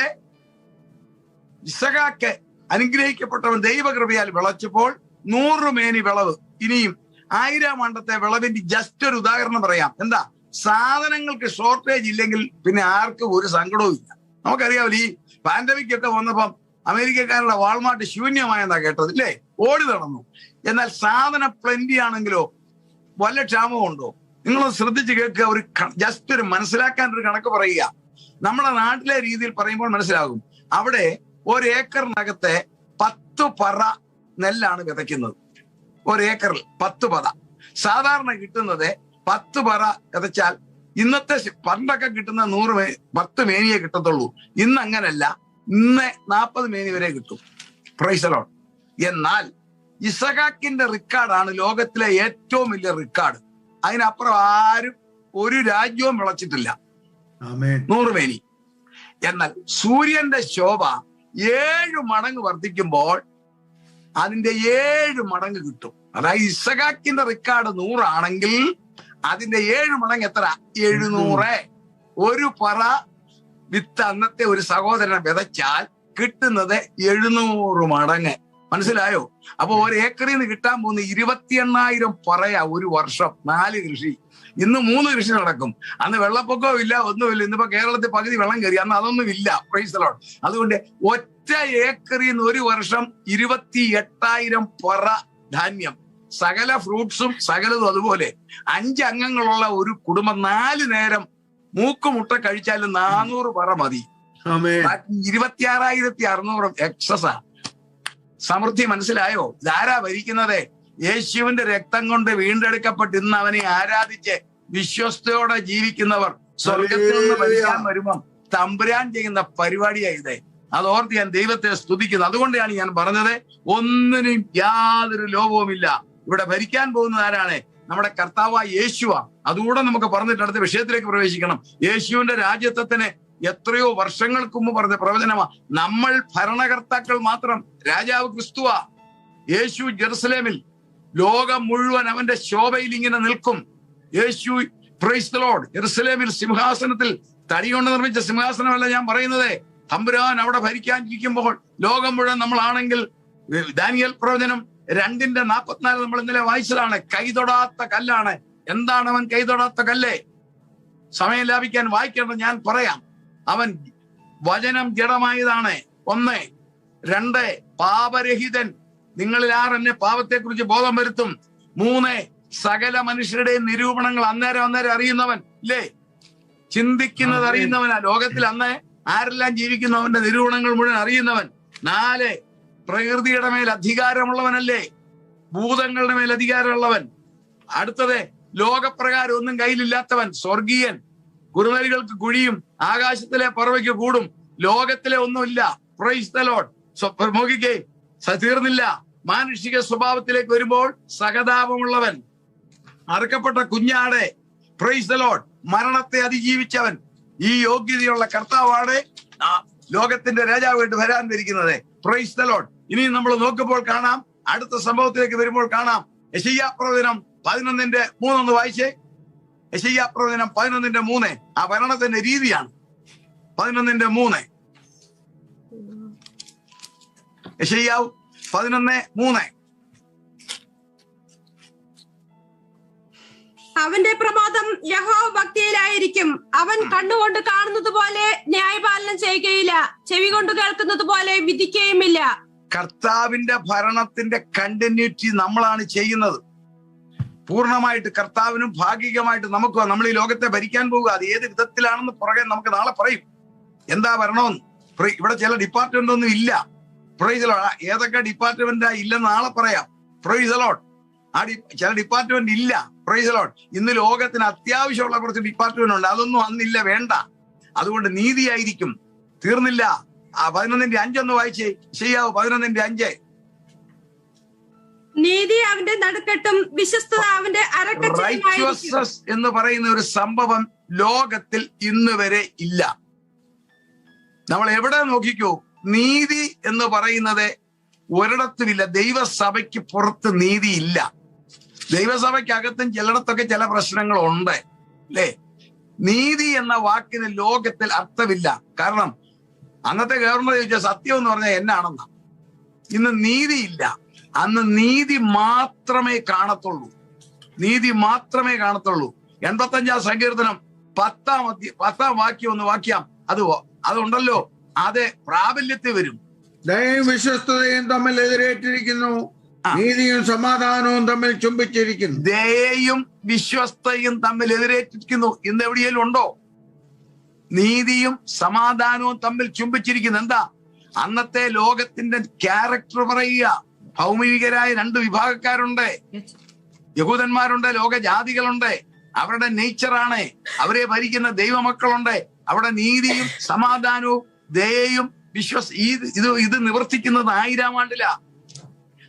ഇസ്ഹാക്ക് അനുഗ്രഹിക്കപ്പെട്ടവൻ ദൈവകൃപയാൽ വിളച്ചപ്പോൾ 100 മേനി വിളവ്. ഇനിയും 1000 ആണ്ടത്തെ വിളവിന്റെ ജസ്റ്റ് ഒരു ഉദാഹരണം പറയാം. എന്താ, സാധനങ്ങൾക്ക് ഷോർട്ടേജ് ഇല്ലെങ്കിൽ പിന്നെ ആർക്കും ഒരു സങ്കടവും ഇല്ല. നമുക്കറിയാമല്ലോ, ഈ പാൻഡമിക് ഒക്കെ വന്നപ്പം അമേരിക്കക്കാരുടെ വാൾമാർട്ട് ശൂന്യമായെന്നാ കേട്ടത്, ഇല്ലേ? ഓടി നടന്നു. എന്നാൽ സാധനം പ്ലെന്റി ആണെങ്കിലോ വല്ല ക്ഷാമവും ഉണ്ടോ? നിങ്ങളൊന്ന് ശ്രദ്ധിച്ച് കേൾക്കുക. ഒരു ജസ്റ്റ് ഒരു മനസ്സിലാക്കാൻ ഒരു കണക്ക് പറയുക. നമ്മുടെ നാട്ടിലെ രീതിയിൽ പറയുമ്പോൾ മനസ്സിലാകും. അവിടെ 1 ഏക്കറിനകത്ത് 10 പറ നെല്ലാണ് വിതയ്ക്കുന്നത്. 1 ഏക്കറിൽ 10 പറ. സാധാരണ കിട്ടുന്നത് 10 പറ വിതച്ചാൽ ഇന്നത്തെ പണ്ടൊക്കെ കിട്ടുന്ന 10 മേനിയെ കിട്ടത്തുള്ളൂ. ഇന്ന് അങ്ങനല്ല. ഇന്ന് 40 മേനി വരെ കിട്ടും. Price the Lord. എന്നാൽ ഇസഹാക്കിന്റെ റെക്കോർഡാണ് ലോകത്തിലെ ഏറ്റവും വലിയ റെക്കോർഡ്. അതിനപ്പുറം ആരും ഒരു രാജ്യവും വിളച്ചിട്ടില്ല 100 മേനി. എന്നാൽ സൂര്യന്റെ ശോഭ 7 മടങ്ങ് വർദ്ധിക്കുമ്പോൾ അതിന്റെ 7 മടങ്ങ് കിട്ടും. അതായത് ഇസഹാക്കിന്റെ റെക്കോർഡ് 100 ആണെങ്കിൽ അതിന്റെ 7 മടങ്ങ് എത്ര? 700. ഒരു പറ വിത്ത് അന്നത്തെ ഒരു സഹോദരനെ വിതച്ചാൽ കിട്ടുന്നത് 700 മടങ്ങ്. മനസ്സിലായോ? അപ്പൊ ഒരു ഏക്കറിൽ നിന്ന് കിട്ടാൻ പോകുന്ന 28,000 പറയാ ഒരു വർഷം. 4 കൃഷി. ഇന്ന് 3 കൃഷി നടക്കും. അന്ന് വെള്ളപ്പൊക്കവും ഇല്ല, ഒന്നുമില്ല. ഇന്നിപ്പോ കേരളത്തിൽ പകുതി വെള്ളം കയറി, അന്ന് അതൊന്നും ഇല്ല. Price the Lord. അതുകൊണ്ട് ഒറ്റ ഏക്കറിൽ നിന്ന് ഒരു വർഷം 28,000 പറ ധാന്യം. സകല ഫ്രൂട്ട്സും സകലതും അതുപോലെ. 5 അംഗങ്ങളുള്ള ഒരു കുടുംബം 4 നേരം മൂക്കുമുട്ട കഴിച്ചാലും 400 പറ മതി. 26,600 എക്സസാ. സമൃദ്ധി. മനസ്സിലായോ? ഇതാരാ ഭരിക്കുന്നത്? യേശുവിന്റെ രക്തം കൊണ്ട് വീണ്ടെടുക്കപ്പെട്ട് ഇന്ന് അവനെ ആരാധിച്ച് വിശ്വസ്തയോടെ ജീവിക്കുന്നവർ സ്വർഗത്തിൽ നിന്ന് ഭരിക്കാൻ വരുമ്പം തമ്പുരാൻ ചെയ്യുന്ന പരിപാടിയായത്. അതോർത്ത് ഞാൻ ദൈവത്തെ സ്തുതിക്കുന്നു. അതുകൊണ്ടാണ് ഞാൻ പറഞ്ഞത്, ഒന്നിനും യാതൊരു ലോപവുമില്ല. ഇവിടെ ഭരിക്കാൻ പോകുന്നത് ആരാണ്? നമ്മുടെ കർത്താവായ യേശുവാ. അതുകൂടെ നമുക്ക് പറഞ്ഞിട്ട് അടുത്ത വിഷയത്തിലേക്ക് പ്രവേശിക്കണം. യേശുവിന്റെ രാജ്യത്വത്തിന് എത്രയോ വർഷങ്ങൾക്ക് മുമ്പ് പറഞ്ഞ പ്രവചനമാ. നമ്മൾ ഭരണകർത്താക്കൾ മാത്രം. രാജാവ് ക്രിസ്തുവാ. യേശു ജെറുസലേമിൽ ലോകം മുഴുവൻ അവന്റെ ശോഭയിൽ ഇങ്ങനെ നിൽക്കും. യേശു പ്രൈസ് ദി ലോർഡ് ജെറുസലേമിൽ സിംഹാസനത്തിൽ തടി കൊണ്ട് നിർമ്മിച്ച സിംഹാസനമല്ല ഞാൻ പറയുന്നത്. തമ്പുരാൻ അവിടെ ഭരിക്കാനിരിക്കുമ്പോൾ ലോകം മുഴുവൻ നമ്മളാണെങ്കിൽ ദാനിയേൽ പ്രവചനം 2:44 നമ്മൾ ഇന്നലെ വായിച്ചതാണ്. കൈതൊടാത്ത കല്ലാണ്. എന്താണ് അവൻ കൈതൊടാത്ത കല്ല്? സമയം ലാഭിക്കാൻ വായിക്കേണ്ടത് ഞാൻ പറയാം. അവൻ വചനം ജഡമായതാണ്. 1. 2 പാപരഹിതൻ. നിങ്ങളിൽ ആർ എന്നെ പാപത്തെക്കുറിച്ച് ബോധം വരുത്തും. 3 സകല മനുഷ്യരുടെയും നിരൂപണങ്ങൾ അന്നേരം അറിയുന്നവൻ. ഇല്ലേ? ചിന്തിക്കുന്നത് അറിയുന്നവനാ. ലോകത്തിൽ അന്ന് ആരെല്ലാം ജീവിക്കുന്നവന്റെ നിരൂപണങ്ങൾ മുഴുവൻ അറിയുന്നവൻ. 4 പ്രകൃതിയുടെ മേൽ അധികാരമുള്ളവനല്ലേ? ഭൂതങ്ങളുടെ മേൽ അധികാരമുള്ളവൻ. അടുത്തത് ലോകപ്രകാരം ഒന്നും കയ്യിലില്ലാത്തവൻ, സ്വർഗീയൻ. കുറുനരികൾക്ക് കുഴിയും ആകാശത്തിലെ പറവയ്ക്ക് കൂടും. ലോകത്തിലെ ഒന്നുമില്ല. Price the Lord. നോക്കിക്കേ, തീർന്നില്ല. മാനുഷിക സ്വഭാവത്തിലേക്ക് വരുമ്പോൾ സഹതാപമുള്ളവൻ, അറുക്കപ്പെട്ട കുഞ്ഞാട്. Price the Lord. മരണത്തെ അതിജീവിച്ചവൻ. ഈ യോഗ്യതയുള്ള കർത്താവാണ് ലോകത്തിന്റെ രാജാവായിട്ട് വരാനിരിക്കുന്നത്. Price the Lord. ഇനി നമ്മൾ നോക്കുമ്പോൾ കാണാം, അടുത്ത സംഭവത്തിലേക്ക് വരുമ്പോൾ കാണാം. യെശയ്യാ പ്രവചനം 11:3 ഒന്ന് വായിച്ചേ. യെശയ്യാ പ്രവചനം 11:3. ആ ഭരണത്തിന്റെ രീതിയാണ്. 11:3. യെശയ്യാവ് 11:3. അവന്റെ പ്രമാദം യഹോവ ഭക്തിയിലായിരിക്കും. അവൻ കണ്ണുകൊണ്ട് കാണുന്നത് പോലെ ന്യായപാലനം ചെയ്യുകയില്ല, ചെവി കൊണ്ട് കേൾക്കുന്നത് പോലെ വിധിക്കുകയുമില്ല. കർത്താവിന്റെ ഭരണത്തിന്റെ കണ്ടിന്യൂറ്റി നമ്മളാണ് ചെയ്യുന്നത്. പൂർണ്ണമായിട്ട് കർത്താവിനും ഭാഗികമായിട്ട് നമുക്ക്. നമ്മൾ ഈ ലോകത്തെ ഭരിക്കാൻ പോകുക. അത് ഏത് വിധത്തിലാണെന്ന് പുറകെ നമുക്ക് നാളെ പറയും. എന്താ ഭരണമെന്ന്. ഇവിടെ ചില ഡിപ്പാർട്ട്മെന്റ് ഒന്നും ഇല്ല. Price the Lord. ഏതൊക്കെ ഡിപ്പാർട്ട്മെന്റാ ഇല്ലെന്ന് നാളെ പറയാം. Price the Lord. ചില ഡിപ്പാർട്ട്മെന്റ് ഇല്ല. Price the Lord. ഇന്ന് ലോകത്തിന് അത്യാവശ്യമുള്ള കുറച്ച് ഡിപ്പാർട്ട്മെന്റ് ഉണ്ട്. അതൊന്നും അന്നില്ല, വേണ്ട. അതുകൊണ്ട് നീതിയായിരിക്കും. തീർന്നില്ല. 11:5 ഒന്ന് വായിച്ചേ. യെശയ്യാവ് 11:5. നീതി അവന്റെ നടുക്കെട്ടും വിശ്വസ്തത അവന്റെ അരക്കച്ചയുമായിരിക്കും. എന്ന് പറയുന്ന ഒരു സംഭവം ലോകത്തിൽ ഇന്ന് വരെ ഇല്ല. നമ്മൾ എവിടെ നോക്കിക്കോ, നീതി എന്ന് പറയുന്നത് ഒരിടത്തുമില്ല. ദൈവസഭയ്ക്ക് പുറത്ത് നീതി ഇല്ല. ദൈവസഭയ്ക്കകത്തും ചിലയിടത്തൊക്കെ ചില പ്രശ്നങ്ങളുണ്ട്, അല്ലേ? നീതി എന്ന വാക്കിന് ലോകത്തിൽ അർത്ഥമില്ല. കാരണം അന്നത്തെ ഗവർണർ ചോദിച്ച സത്യം എന്ന് പറഞ്ഞാൽ എന്നാണെന്ന. ഇന്ന് നീതിയില്ല. അന്ന് നീതി മാത്രമേ കാണത്തുള്ളൂ. നീതി മാത്രമേ കാണത്തുള്ളൂ. 85-ാം സങ്കീർത്തനം 10-ാം വാക്യം ഒന്ന് വാക്യം. അതുണ്ടല്ലോ, അത് പ്രാബല്യത്തിൽ വരും. ദയയും വിശ്വസ്തതയും തമ്മിൽ എതിരേറ്റിരിക്കുന്നു, നീതിയും സമാധാനവും തമ്മിൽ ചുംബിച്ചിരിക്കുന്നു. ദയയും വിശ്വസ്തയും തമ്മിൽ എതിരേറ്റിരിക്കുന്നു. ഇന്ന് എവിടെയെങ്കിലും ഉണ്ടോ? നീതിയും സമാധാനവും തമ്മിൽ ചുംബിച്ചിരിക്കുന്നു. എന്താ? അന്നത്തെ ലോകത്തിന്റെ ക്യാരക്ടർ പറയുക. ഭൗമികരായ 2 വിഭാഗക്കാരുണ്ട്. യഹൂദന്മാരുണ്ട്, ലോകജാതികളുണ്ട്. അവരുടെ നേച്ചറാണ്. അവരെ ഭരിക്കുന്ന ദൈവമക്കളുണ്ട്. അവിടെ നീതിയും സമാധാനവും ദയയും ഇത് നിവർത്തിക്കുന്നത് 1000-ാം ആണ്ടിലാ.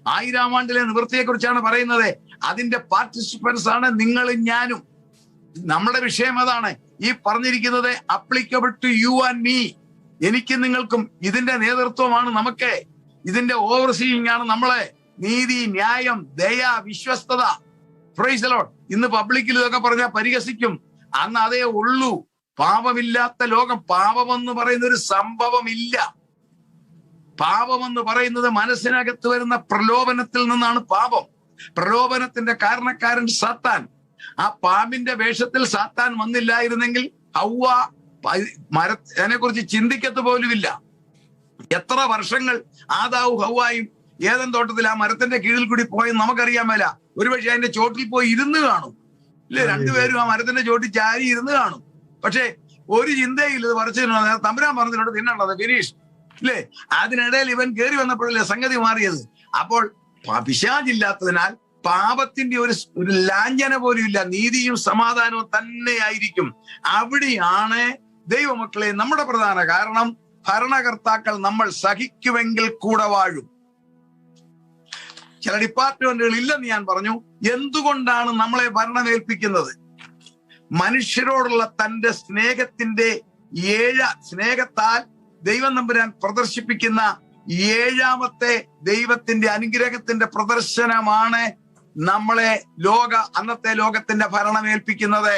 1000-ാം ആണ്ടിലെ നിവൃത്തിയെ കുറിച്ചാണ് പറയുന്നത്. അതിന്റെ പാർട്ടിസിപ്പൻസ് ആണ് നിങ്ങളും ഞാനും. നമ്മുടെ വിഷയം അതാണ്. ഈ പറഞ്ഞിരിക്കുന്നത് applicable to you and me. എനിക്കും നിങ്ങൾക്കും. ഇതിന്റെ നേതൃത്വമാണ് നമുക്ക്. ഇതിന്റെ ഓവർസീയിങ് ആണ് നമ്മളെ. നീതി, ന്യായം, ദയ, വിശ്വസ്തത. Price the Lord. ഇന്ന് പബ്ലിക്കിൽ ഇതൊക്കെ പറഞ്ഞാൽ പരിഹസിക്കും. അന്ന് അതേ ഉള്ളൂ. പാപമില്ലാത്ത ലോകം. പാപമെന്ന് പറയുന്ന ഒരു സംഭവമില്ല. പാപമെന്ന് പറയുന്നത് മനസ്സിനകത്ത് വരുന്ന പ്രലോഭനത്തിൽ നിന്നാണ് പാപം. പ്രലോഭനത്തിന്റെ കാരണക്കാരൻ സാത്താൻ. ആ പാമ്പിന്റെ വേഷത്തിൽ സാത്താൻ വന്നില്ലായിരുന്നെങ്കിൽ ഹൗവ അതിനെ കുറിച്ച് ചിന്തിക്കത്ത് പോലുമില്ല. എത്ര വർഷങ്ങൾ ആദാവും ഹൗവായും ഏദൻ തോട്ടത്തിൽ ആ മരത്തിന്റെ കീഴിൽ കൂടി പോയെന്ന് നമുക്കറിയാൻ മേല. ഒരുപക്ഷെ അതിന്റെ ചോട്ടിൽ പോയി ഇരുന്ന് കാണും. ഇല്ലേ? രണ്ടുപേരും ആ മരത്തിന്റെ ചോട്ടിൽ ചാരി ഇരുന്ന് കാണും. പക്ഷെ ഒരു ചിന്തയിൽ ഇത് പറിച്ചു തമ്പുരാൻ പറഞ്ഞിട്ടുണ്ട് തിന്നേണ്ടത് ഫിനിഷ്. ഇല്ലേ? അതിനിടയിൽ ഇവൻ കയറി വന്നപ്പോഴല്ലേ സംഗതി മാറിയത്. അപ്പോൾ പിശാചില്ലാത്തതിനാൽ പാപത്തിന്റെ ഒരു ലാഞ്ചന പോലും ഇല്ല. നീതിയും സമാധാനവും തന്നെയായിരിക്കും. അവിടെയാണ് ദൈവമക്കളെ നമ്മുടെ പ്രധാന കാരണം. ഭരണകർത്താക്കൾ നമ്മൾ സഹിക്കുമെങ്കിൽ കൂടെ വാഴും. ചില ഡിപ്പാർട്ട്മെന്റുകൾ ഇല്ലെന്ന് ഞാൻ പറഞ്ഞു. എന്തുകൊണ്ടാണ് നമ്മളെ ഭരണമേൽപ്പിക്കുന്നത്? മനുഷ്യരോടുള്ള തന്റെ സ്നേഹത്താൽ ദൈവം തമ്പുരാൻ പ്രദർശിപ്പിക്കുന്ന 7ാമത്തെ ദൈവത്തിന്റെ അനുഗ്രഹത്തിന്റെ പ്രദർശനമാണ് നമ്മളെ അന്നത്തെ ലോകത്തിന്റെ ഭരണമേൽപ്പിക്കുന്നത്.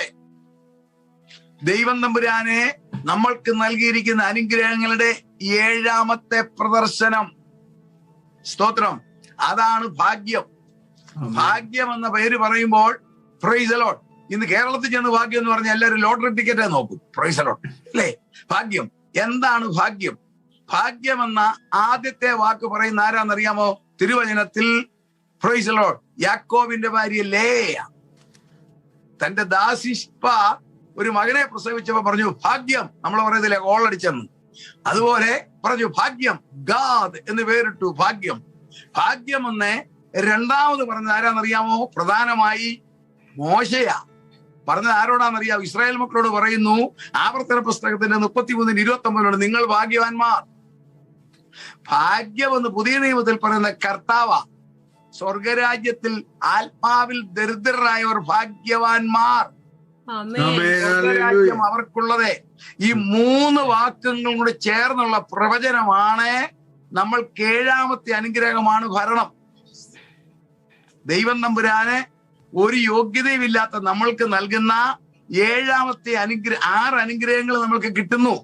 ദൈവം തമ്പുരാനെ നമ്മൾക്ക് നൽകിയിരിക്കുന്ന അനുഗ്രഹങ്ങളുടെ 7ാമത്തെ പ്രദർശനം. സ്തോത്രം. അതാണ് ഭാഗ്യം. ഭാഗ്യം എന്ന പേര് പറയുമ്പോൾ പ്രൈസ് ദി ലോർഡ്. ഇന്ന് കേരളത്തിൽ ചെന്ന് ഭാഗ്യം എന്ന് പറഞ്ഞാൽ എല്ലാവരും ലോട്ടറി ടിക്കറ്റേ നോക്കും. Price the Lord. അല്ലേ? ഭാഗ്യം. എന്താണ് ഭാഗ്യം? ഭാഗ്യം എന്ന ആദ്യത്തെ വാക്ക് പറയുന്ന ആരാന്നറിയാമോ? തിരുവചനത്തിൽ പ്രൈസ് ദി ലോർഡ് യാക്കോബിന്റെ ഭാര്യ ലേയ തന്റെ ദാസിഷ്പ ഒരു മകനെ പ്രസവിച്ചപ്പോ പറഞ്ഞു ഭാഗ്യം. നമ്മൾ പറയുന്നില്ലേ ഗോളടിച്ചെന്ന്. അതുപോലെ പറഞ്ഞു ഭാഗ്യം. ഗാദ് എന്ന് പേരിട്ടു. ഭാഗ്യം. ഭാഗ്യം എന്ന് രണ്ടാമത് പറഞ്ഞത് ആരാന്നറിയാമോ? പ്രധാനമായി മോശയാ പറഞ്ഞത്. ആരോടാന്നറിയാം? ഇസ്രായേൽ മക്കളോട് പറയുന്നു. ആവർത്തന പുസ്തകത്തിന്റെ 33:29 നിങ്ങൾ ഭാഗ്യവാന്മാർ. ഭാഗ്യമെന്ന് പുതിയ നിയമത്തിൽ പറയുന്ന കർത്താവ. സ്വർഗരാജ്യത്തിൽ ആത്മാവിൽ ദരിദ്രരായവർ ഭാഗ്യവാന്മാർ. സ്വർഗരാജ്യം അവർക്കുള്ളത്. ഈ 3 വാക്കുകളും കൂടെ ചേർന്നുള്ള പ്രവചനമാണ് നമ്മൾക്ക് 7ാമത്തെ അനുഗ്രഹമാണ് ഭരണം. ദൈവം തമ്പുരാന് ഒരു യോഗ്യതയുമില്ലാത്ത നമ്മൾക്ക് നൽകുന്ന 7ാമത്തെ 6 അനുഗ്രഹങ്ങൾ നമ്മൾക്ക് കിട്ടുന്നു.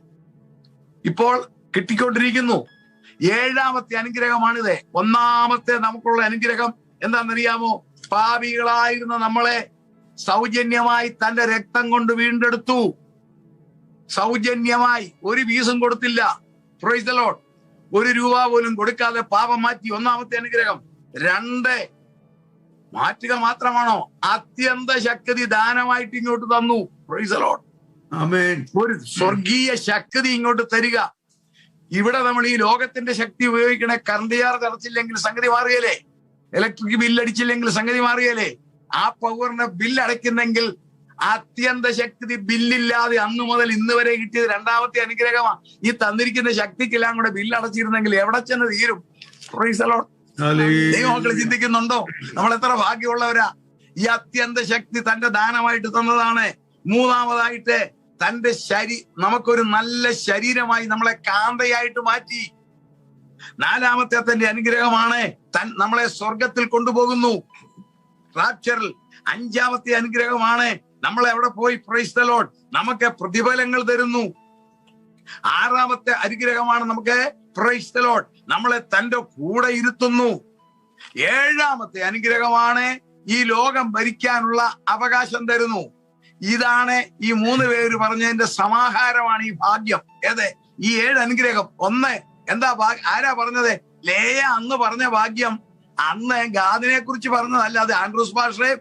ഇപ്പോൾ കിട്ടിക്കൊണ്ടിരിക്കുന്നു. 7ാമത്തെ അനുഗ്രഹമാണിത്. 1ാമത്തെ നമുക്കുള്ള അനുഗ്രഹം എന്താണെന്നറിയാമോ? പാപികളായിരുന്ന നമ്മളെ സൗജന്യമായി തന്റെ രക്തം കൊണ്ട് വീണ്ടെടുത്തു. സൗജന്യമായി. ഒരു ഫീസും കൊടുത്തില്ല. Price the Lord. 1 രൂപ പോലും കൊടുക്കാതെ പാപം മാറ്റി. 1ാമത്തെ അനുഗ്രഹം. 2 മാറ്റുക മാത്രമാണോ? അത്യന്ത ശക്തി ദാനമായിട്ട് ഇങ്ങോട്ട് തന്നു. Praise the lord. ആമേൻ. ഒരു സ്വർഗീയ ശക്തി ഇങ്ങോട്ട് തരിക. ഇവിടെ നമ്മൾ ഈ ലോകത്തിന്റെ ശക്തി ഉപയോഗിക്കണേ. കറണ്ട് ചാർജ് അടച്ചില്ലെങ്കിൽ സംഗതി മാറിയല്ലേ? ഇലക്ട്രിക് ബില്ല് അടിച്ചില്ലെങ്കിൽ സംഗതി മാറിയല്ലേ? ആ പവറിന്റെ ബില്ല് അടയ്ക്കുന്നെങ്കിൽ അത്യന്ത ശക്തി ബില്ലില്ലാതെ അന്നു മുതൽ ഇന്ന് വരെ കിട്ടിയത് 2ാമത്തെ അനുഗ്രഹമാണ്. ഈ തന്നിരിക്കുന്ന ശക്തിക്കെല്ലാം കൂടെ ബില്ല് അടച്ചിരുന്നെങ്കിൽ എവിടെ ചെന്ന് തീരും? Price the Lord. ദൈവമക്കൾ ചിന്തിക്കുന്നുണ്ടോ നമ്മൾ എത്ര ഭാഗ്യമുള്ളവരാ? ഈ അത്യന്ത ശക്തി തന്റെ ദാനമായിട്ട് തന്നതാണ്. 3ാമതായിട്ട് തന്റെ നമുക്കൊരു നല്ല ശരീരമായി നമ്മളെ കാന്തയായിട്ട് മാറ്റി. 4ാമത്തെ തന്റെ അനുഗ്രഹമാണ് നമ്മളെ സ്വർഗത്തിൽ കൊണ്ടുപോകുന്നു. റാപ്ചറിൽ. 5ാമത്തെ അനുഗ്രഹമാണ് നമ്മളെ എവിടെ പോയി? Price the Lord. നമുക്ക് പ്രതിഫലങ്ങൾ തരുന്നു. 6ാമത്തെ അനുഗ്രഹമാണ് നമുക്ക് പ്രൈസ് ദി ലോർഡ് നമ്മളെ തന്റെ കൂടെ ഇരുത്തുന്നു. 7ാമത്തെ അനുഗ്രഹമാണ് ഈ ലോകം ഭരിക്കാനുള്ള അവകാശം തരുന്നു. ഇതാണ് ഈ 3 പേര് പറഞ്ഞതിന്റെ സമാഹാരമാണ് ഈ ഭാഗ്യം. ഏത്? ഈ 7 അനുഗ്രഹം. 1 എന്താ? ആരാ പറഞ്ഞത്? ലേയ അന്ന് പറഞ്ഞ ഭാഗ്യം. അന്ന് ഗാദിനെ കുറിച്ച് പറഞ്ഞതല്ല. അത് ആൻഡ്രൂസ് പാസ്റ്ററെ,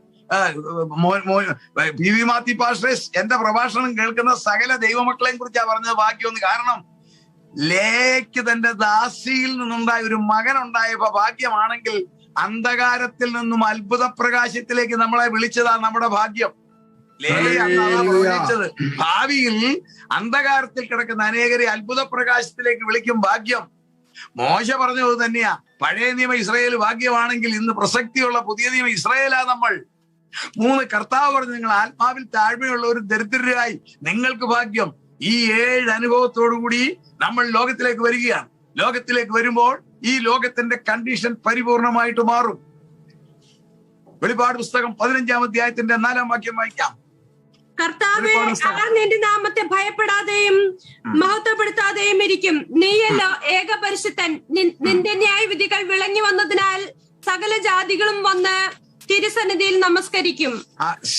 പി.വി. മാത്യു പാസ്റ്ററെ, എന്റെ പ്രഭാഷണം കേൾക്കുന്ന സകല ദൈവമക്കളെയും കുറിച്ചാണ് പറഞ്ഞത് ഭാഗ്യം. കാരണം ലേയ്ക്ക് തന്റെ ദാസിയിൽ നിന്നുണ്ടായ ഒരു മകൻ ഉണ്ടായപ്പോ ഭാഗ്യമാണെങ്കിൽ അന്ധകാരത്തിൽ നിന്നും അത്ഭുത പ്രകാശത്തിലേക്ക് നമ്മളെ വിളിച്ചതാണ് നമ്മുടെ ഭാഗ്യം. വിളിച്ചത് ഭാവിയിൽ അന്ധകാരത്തിൽ കിടക്കുന്ന അനേകരെ അത്ഭുത പ്രകാശത്തിലേക്ക് വിളിക്കും ഭാഗ്യം. മോശ പറഞ്ഞത് തന്നെയാ. പഴയ നിയമ ഇസ്രായേൽ ഭാഗ്യമാണെങ്കിൽ ഇന്ന് പ്രസക്തിയുള്ള പുതിയ നിയമ ഇസ്രായേലാ നമ്മൾ. 3 കർത്താവ് പറഞ്ഞു, നിങ്ങൾ ആത്മാവിൽ താഴ്മയുള്ള ഒരു ദരിദ്രരായി നിങ്ങൾക്ക് ഭാഗ്യം. ഈ 7 അനുഭവത്തോടുകൂടി നമ്മൾ ലോകത്തിലേക്ക് വരികയാണ്. ലോകത്തിലേക്ക് വരുമ്പോൾ ഈ ലോകത്തിന്റെ കണ്ടീഷൻ പരിപൂർണമായിട്ട് മാറും. വെളിപ്പാട് പുസ്തകം 15-ാം അധ്യായത്തിന്റെ 4-ാം വാക്യം വായിക്കാം. കർത്താവേ, അവർ നിന്റെ നാമത്തെ ഭയപ്പെടാതെയും മഹത്വപ്പെടുത്താതെയും ഇരിക്കും. നീയല്ലോ ഏക പരിശുദ്ധൻ. നിന്റെ ന്യായവിധികൾ വിളങ്ങി വന്നതിനാൽ സകല ജാതികളും വന്ന് തിരുസന്നിധിയിൽ നമസ്കരിക്കും.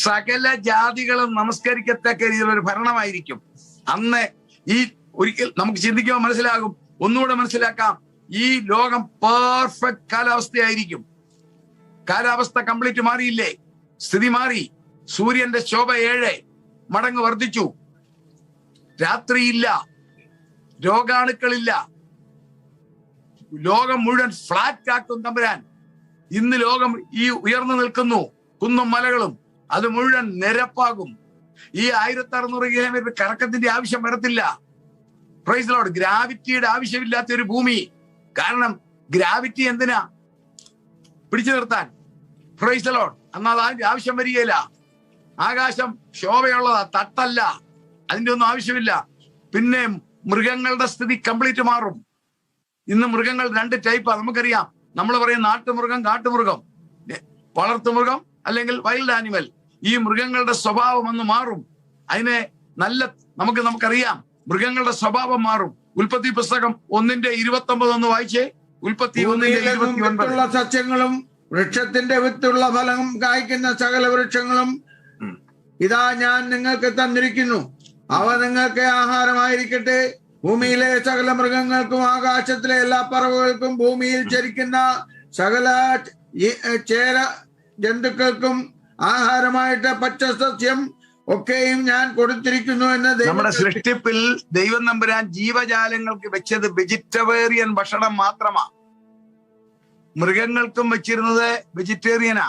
സകല ജാതികളും നമസ്കരിക്കത്തക്ക രീതിയിലൊരു ഭരണമായിരിക്കും അന്ന്. ഈ ഒരിക്കൽ നമുക്ക് ചിന്തിക്കുമ്പോൾ മനസ്സിലാകും, ഒന്നുകൂടെ മനസ്സിലാക്കാം. ഈ ലോകം പെർഫെക്റ്റ് കാലാവസ്ഥയായിരിക്കും. കാലാവസ്ഥ കംപ്ലീറ്റ് മാറിയില്ലേ? സ്ഥിതി മാറി. സൂര്യന്റെ ശോഭ 7 മടങ്ങ് വർദ്ധിച്ചു. രാത്രിയില്ല, രോഗാണുക്കളില്ല. ലോകം മുഴുവൻ ഫ്ലാറ്റ് ആക്കും തമ്പുരാൻ. ഇന്ന് ലോകം ഈ ഉയർന്നു നിൽക്കുന്നു, കുന്നും മലകളും, അത് മുഴുവൻ നിരപ്പാകും. ഈ 1600 കിലോമീറ്റർ കറക്കത്തിന്റെ ആവശ്യം വരത്തില്ല. Price the Lord. ഗ്രാവിറ്റിയുടെ ആവശ്യമില്ലാത്ത ഒരു ഭൂമി. കാരണം ഗ്രാവിറ്റി എന്തിനാ? പിടിച്ചു നിർത്താൻ. Price the Lord. എന്നാൽ അതിന്റെ ആവശ്യം വരികയില്ല. ആകാശം ശോഭയുള്ളതാ, തട്ടല്ല. അതിന്റെ ഒന്നും ആവശ്യമില്ല. പിന്നെ മൃഗങ്ങളുടെ സ്ഥിതി കംപ്ലീറ്റ് മാറും. ഇന്ന് മൃഗങ്ങൾ 2 ടൈപ്പാണ്. നമുക്കറിയാം. നമ്മൾ പറയും നാട്ടുമൃഗം, കാട്ടുമൃഗം, വളർത്തുമൃഗം അല്ലെങ്കിൽ വൈൽഡ് ആനിമൽ. ഈ മൃഗങ്ങളുടെ സ്വഭാവം ഒന്ന് മാറും. അതിനെ നമുക്കറിയാം, മൃഗങ്ങളുടെ സ്വഭാവം മാറും. ഉൽപ്പത്തി പുസ്തകം 1:29 ഒന്ന് വായിച്ചേ. ഉൽപ്പത്തി 1:29. സസ്യങ്ങളും വൃക്ഷത്തിന്റെ വിത്തുള്ള ഫലം കായ്ക്കുന്ന സകല വൃക്ഷങ്ങളും ഇതാ ഞാൻ നിങ്ങൾക്ക് തന്നിരിക്കുന്നു. അവ നിങ്ങൾക്ക് ആഹാരമായിരിക്കട്ടെ. ഭൂമിയിലെ സകല മൃഗങ്ങൾക്കും ആകാശത്തിലെ എല്ലാ പറവകൾക്കും ഭൂമിയിൽ ചരിക്കുന്ന സകല ചേര ജന്തുക്കൾക്കും ആഹാരമായിട്ട് പച്ചസസ്യം ഒക്കെയും ഞാൻ കൊടുത്തിരിക്കുന്നു എന്ന് നമ്മുടെ സൃഷ്ടിപ്പിൽ ദൈവം നമ്പുരാൻ ജീവജാലങ്ങൾക്ക് വെച്ചത് വെജിറ്റേറിയൻ ഭക്ഷണം മാത്രമാ. മൃഗങ്ങൾക്കും വെച്ചിരുന്നത് വെജിറ്റേറിയനാ.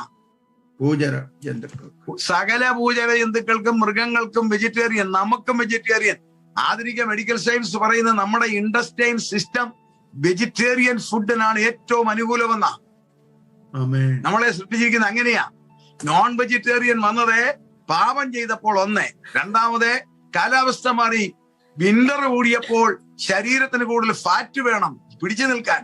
ഭൂചര ജന്തുക്കൾ, സകല ഭൂചര ജന്തുക്കൾക്കും മൃഗങ്ങൾക്കും വെജിറ്റേറിയൻ, നമുക്കും വെജിറ്റേറിയൻ. ആധുനിക മെഡിക്കൽ സയൻസ് പറയുന്നത് നമ്മുടെ ഇൻഡസ്റ്റൈൻ സിസ്റ്റം വെജിറ്റേറിയൻ ഫുഡിനാണ് ഏറ്റവും അനുകൂലമെന്നാ. നമ്മളെ സൃഷ്ടിച്ചിരിക്കുന്നത് അങ്ങനെയാ. നോൺ വെജിറ്റേറിയൻ വന്നത് പാപം ചെയ്തപ്പോൾ ഒന്ന്. രണ്ടാമത് കാലാവസ്ഥ മാറി. വിന്റർ കൂടിയപ്പോൾ ശരീരത്തിന് കൂടുതൽ ഫാറ്റ് വേണം പിടിച്ചു നിൽക്കാൻ.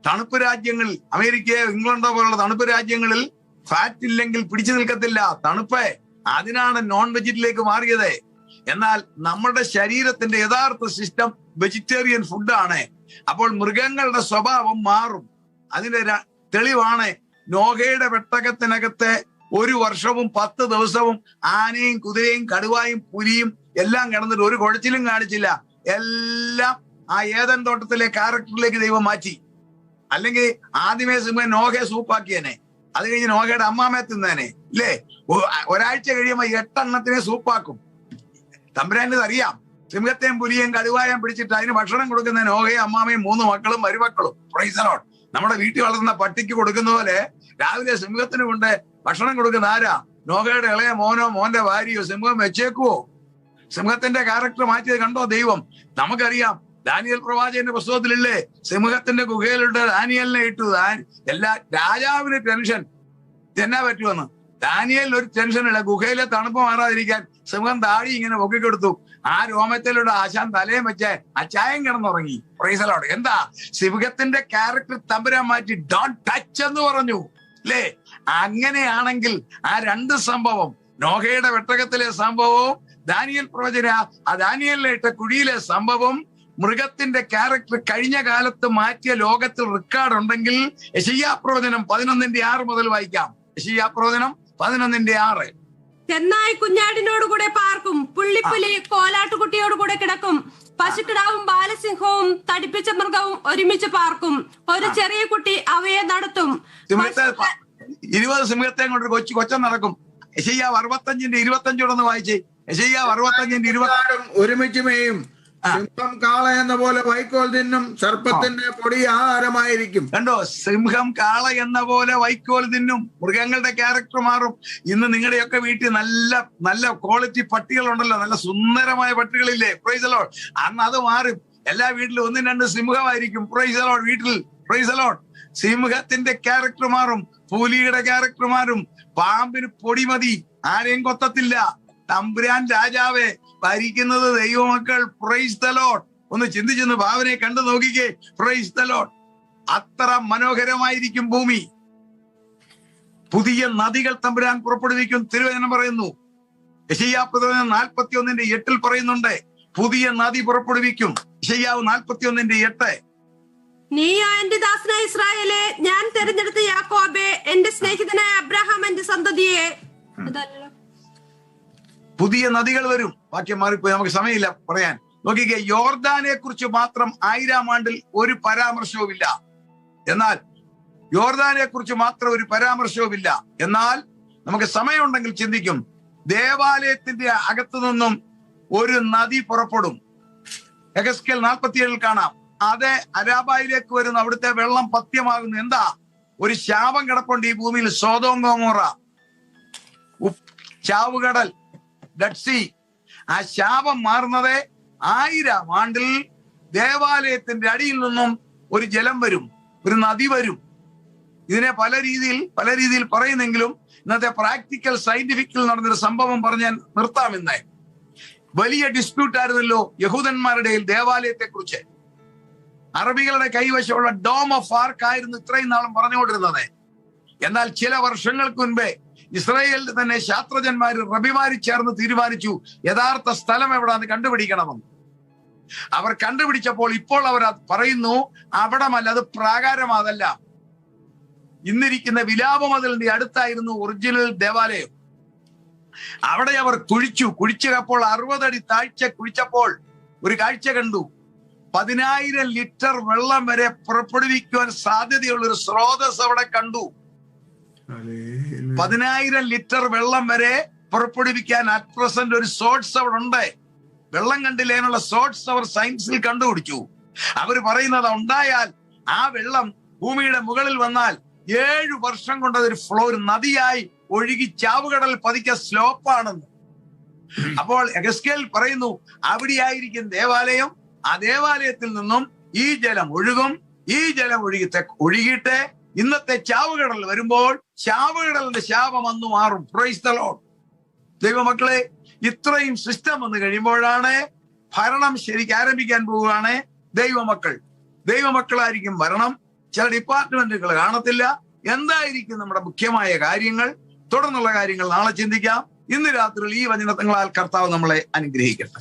തണുപ്പ് രാജ്യങ്ങളിൽ, അമേരിക്ക, ഇംഗ്ലണ്ടോ പോലുള്ള തണുപ്പ് രാജ്യങ്ങളിൽ ഫാറ്റ് ഇല്ലെങ്കിൽ പിടിച്ചു നിൽക്കത്തില്ല. തണുപ്പ്. അതിനാണ് നോൺ വെജിറ്റിലേക്ക് മാറിയത്. എന്നാൽ നമ്മുടെ ശരീരത്തിന്റെ യഥാർത്ഥ സിസ്റ്റം വെജിറ്റേറിയൻ ഫുഡാണ്. അപ്പോൾ മൃഗങ്ങളുടെ സ്വഭാവം മാറും. അതിന്റെ തെളിവാണ് നോഹയുടെ പെട്ടകത്തിനകത്ത് 1 വർഷവും 10 ദിവസവും ആനയും കുതിരയും കടുവായും പുലിയും എല്ലാം കിടന്നിട്ട് ഒരു കുഴച്ചിലും കാണിച്ചില്ല. എല്ലാം ആ ഏദൻ തോട്ടത്തിലെ ക്യാരക്ടറിലേക്ക് ദൈവം മാറ്റി. അല്ലെങ്കിൽ ആദ്യമേ സിംഹം നോഹയെ സൂപ്പാക്കിയേനെ. അത് കഴിഞ്ഞ് നോഹയുടെ അമ്മാമയെ തിന്നേനെ, ഇല്ലേ? ഒരാഴ്ച കഴിയുമ്പോൾ 8 എണ്ണത്തിനെ സൂപ്പാക്കും. തമ്പുരാന് അറിയാം. സിംഹത്തെയും പുലിയെയും കടുവായും പിടിച്ചിട്ട് അതിന് ഭക്ഷണം കൊടുക്കുന്ന നോഹയും അമ്മാമയും 3 മക്കളും മരുമക്കളും. Price the Lord. നമ്മുടെ വീട്ടിൽ വളർത്തുന്ന പട്ടിക്ക് കൊടുക്കുന്ന പോലെ രാവിലെ സിംഹത്തിന് കൊണ്ട് ഭക്ഷണം കൊടുക്കുന്ന ആരാ? നോഹയുടെ ഇളയ മോനോ മോന്റെ ഭാര്യയോ. സിംഹം വെച്ചേക്കുവോ? സിംഹത്തിന്റെ ക്യാരക്ടർ മാറ്റിയത് കണ്ടോ ദൈവം? നമുക്കറിയാം. ദാനിയേൽ പ്രവാചകന്റെ പുസ്തകത്തിലില്ലേ, സിംഹത്തിന്റെ ഗുഹയിലുണ്ട് ദാനിയേലിനെ ഇട്ടു. എല്ലാ രാജാവിന് ടെൻഷൻ, എന്നാ പറ്റുമെന്ന്. ദാനിയേലിന് ഒരു ടെൻഷനില്ല. ഗുഹയിലെ തണുപ്പ് മാറാതിരിക്കാൻ സിംഹം താടി ഇങ്ങനെ പൊക്കിക്കൊടുത്തു. ആ രോമത്തിലൂടെ ആശാൻ തലയും വെച്ച് അച്ചായം കിടന്നുറങ്ങി. Price the Lord. എന്താ? സിംഹത്തിന്റെ ക്യാരക്ടർ തമ്പുരാൻ മാറ്റി. ഡോണ്ട് ടച്ച് എന്ന് പറഞ്ഞു, അല്ലേ? അങ്ങനെയാണെങ്കിൽ ആ 2 സംഭവം, നോഹയുടെ പെട്ടകത്തിലെ സംഭവവും ദാനിയേൽ പ്രവചന ആ ദാനിയേലിനെ ഇട്ട കുഴിയിലെ സംഭവം, മൃഗത്തിന്റെ ക്യാരക്ടർ കഴിഞ്ഞ കാലത്ത് മാറ്റിയ ലോകത്തിൽ റെക്കോർഡ് ഉണ്ടെങ്കിൽ യെശയ്യാ പ്രവചനം 11:6 മുതൽ വായിക്കാം. യെശയ്യാ പ്രവചനം 11:6. ചെന്നായി കുഞ്ഞാടിനോടുകൂടെ പാർക്കും, പുള്ളിപ്പുലി കോലാട്ടുകുട്ടിയോടുകൂടെ കിടക്കും, പശുക്കിടാവും ബാലസിംഹവും തടിപ്പിച്ച മൃഗവും ഒരുമിച്ച് പാർക്കും, ഒരു ചെറിയ കുട്ടി അവയെ നടത്തും. 20 സിംഹത്തെ കൊണ്ട് കൊച്ചൻ നടക്കും. യെശയ്യാ 65:25 വായിച്ചേ. യെശയ്യാ 65:20. ഒരുമിച്ച് മേയും. സിംഹം കാള എന്ന പോലെ വൈക്കോൽ തിന്നും, സർപ്പത്തിന്റെ പൊടി ആഹാരമായിരിക്കും. കണ്ടോ? സിംഹം കാള എന്ന പോലെ വൈക്കോൽ തിന്നും. മൃഗങ്ങളുടെ ക്യാരക്ടർ മാറും. ഇന്ന് നിങ്ങളുടെയൊക്കെ വീട്ടിൽ നല്ല നല്ല ക്വാളിറ്റി പട്ടികളുണ്ടല്ലോ, നല്ല സുന്ദരമായ പട്ടികളില്ലേ? Price the Lord. അന്ന് അത് മാറും. എല്ലാ വീട്ടിലും 1-2 സിംഹമായിരിക്കും. Praise the lord. വീട്ടിൽ പ്രൈസ് ദി ലോർഡ്. സിംഹത്തിന്റെ ക്യാരക്ടർ മാറും, പുലിയുടെ ക്യാരക്ടർ മാറും. പാമ്പിന് പൊടിമതി, ആരെയും കൊത്തത്തില്ല. തമ്പുരാൻ രാജാവേ, ഭരിക്കുന്നത് ദൈവമക്കൾ. Price the Lord. ഒന്ന് ചിന്തിച്ചെന്ന് ഭാവനയെ കണ്ടു നോക്കിക്കേ. Price the Lord. അത്ര മനോഹരമായിരിക്കും ഭൂമി. പുതിയ നദികൾ തമ്പുരാൻ പുറപ്പെടുവിക്കും. തിരുവചനം പറയുന്നു, യെശയ്യാവ് 41:8 പറയുന്നുണ്ട്, പുതിയ നദി പുറപ്പെടുവിക്കും. യെശയ്യാവ് 41:8. നീയോ എന്റെ ദാസനായ ഇസ്രായേലേ, ഞാൻ തെരഞ്ഞെടുത്ത യാക്കോബേ, എന്റെ സ്നേഹിതനായ അബ്രഹാം, എന്റെ സന്തതിയെ. പുതിയ നദികൾ വരും. വാക്യം മാറിപ്പോയി, നമുക്ക് സമയമില്ല പറയാൻ. നോക്കിക്കേ, യോർദാനെ കുറിച്ച് മാത്രം 1000 ആണ്ടിൽ ഒരു പരാമർശവുമില്ല. എന്നാൽ യോർദാനെ കുറിച്ച് മാത്രം ഒരു പരാമർശവുമില്ല. എന്നാൽ നമുക്ക് സമയമുണ്ടെങ്കിൽ ചിന്തിക്കും. ദേവാലയത്തിന്റെ അകത്തു നിന്നും ഒരു നദി പുറപ്പെടും. യെഹെസ്കേൽ 47 കാണാം. അത് അരാബായിലേക്ക് വരുന്ന അവിടുത്തെ വെള്ളം പഥ്യമാകുന്നു. എന്താ? ഒരു ശാപം കിടപ്പുണ്ട് ഈ ഭൂമിയിൽ. സോദോം ഗൊമോറ, ചാവുകടൽ, ഡെഡ് സീ. ആ ശാപം മാറുന്നത് 1000 ആണ്ടിൽ ദേവാലയത്തിന്റെ അടിയിൽ നിന്നും ഒരു ജലം വരും, ഒരു നദി വരും. ഇതിനെ പല രീതിയിൽ പറയുന്നെങ്കിലും ഇന്നത്തെ പ്രാക്ടിക്കൽ സയന്റിഫിക്കിൽ നടന്നൊരു സംഭവം പറഞ്ഞാൽ നിർത്താം. ഇന്ന് വലിയ ഡിസ്പ്യൂട്ട് ആയിരുന്നല്ലോ യഹൂദന്മാരുടെ ദേവാലയത്തെ കുറിച്ച്. അറബികളുടെ കൈവശമുള്ള ഡോം ഓഫ് ആർക്ക് ആയിരുന്നു ഇത്രയും നാളും പറഞ്ഞുകൊണ്ടിരുന്നത്. എന്നാൽ ചില വർഷങ്ങൾക്ക് മുൻപേ ഇസ്രായേലിൽ തന്നെ ശാസ്ത്രജ്ഞന്മാര് റബിമാര് ചേർന്ന് തീരുമാനിച്ചു യഥാർത്ഥ സ്ഥലം എവിടാന്ന് കണ്ടുപിടിക്കണമെന്ന്. അവർ കണ്ടുപിടിച്ചപ്പോൾ ഇപ്പോൾ അവർ പറയുന്നു, അവിടമല്ല, അത് പ്രാകാരം, അതല്ല. ഇന്നിരിക്കുന്ന വിലാപമതിലിന്റെ അടുത്തായിരുന്നു ഒറിജിനൽ ദേവാലയം. അവിടെ അവർ കുഴിച്ചപ്പോൾ 60 അടി താഴ്ച കുഴിച്ചപ്പോൾ ഒരു കാഴ്ച കണ്ടു. 10,000 ലിറ്റർ വെള്ളം വരെ പുറപ്പെടുവിക്കുവാൻ സാധ്യതയുള്ള ഒരു സ്രോതസ് അവിടെ കണ്ടു. 10,000 ലിറ്റർ വെള്ളം വരെ പുറപ്പെടുവിക്കാൻ അറ്റ് പ്രസന്റ് ഒരു സോഴ്സ് അവിടെ ഉണ്ട്. വെള്ളം കണ്ടില്ലേനുള്ള സോഴ്സ് അവർ സയൻസിൽ കണ്ടുപിടിച്ചു. അവർ പറയുന്നത് ഉണ്ടായാൽ ആ വെള്ളം ഭൂമിയുടെ മുകളിൽ വന്നാൽ 7 വർഷം കൊണ്ട് അതൊരു ഒരു നദിയായി ഒഴുകി ചാവുകടൽ പതിക്ക സ്ലോപ്പാണെന്ന്. അപ്പോൾ യെഹെസ്കേൽ പറയുന്നു, അവിടെയായിരിക്കും ദേവാലയം. ആ ദേവാലയത്തിൽ നിന്നും ഈ ജലം ഒഴുകും. ഈ ജലം ഒഴുകിയിട്ട് ഇന്നത്തെ ചാവുകടൽ വരുമ്പോൾ ചാവുകടലിന്റെ ശാപം അന്ന് മാറും. Price the Lord. ദൈവമക്കളെ, ഇത്രയും സിസ്റ്റം വന്നു കഴിയുമ്പോഴാണ് ഭരണം ശരിക്കും ആരംഭിക്കാൻ പോവുകയാണ്. ദൈവമക്കളായിരിക്കും ഭരണം. ചില ഡിപ്പാർട്ട്മെന്റുകൾ കാണത്തില്ല. എന്തായിരിക്കും നമ്മുടെ മുഖ്യമായ കാര്യങ്ങൾ? തുടർന്നുള്ള കാര്യങ്ങൾ നാളെ ചിന്തിക്കാം. ഇന്ന് രാത്രിയിൽ ഈ വചനങ്ങളാൽ കർത്താവ് നമ്മളെ അനുഗ്രഹിക്കട്ടെ.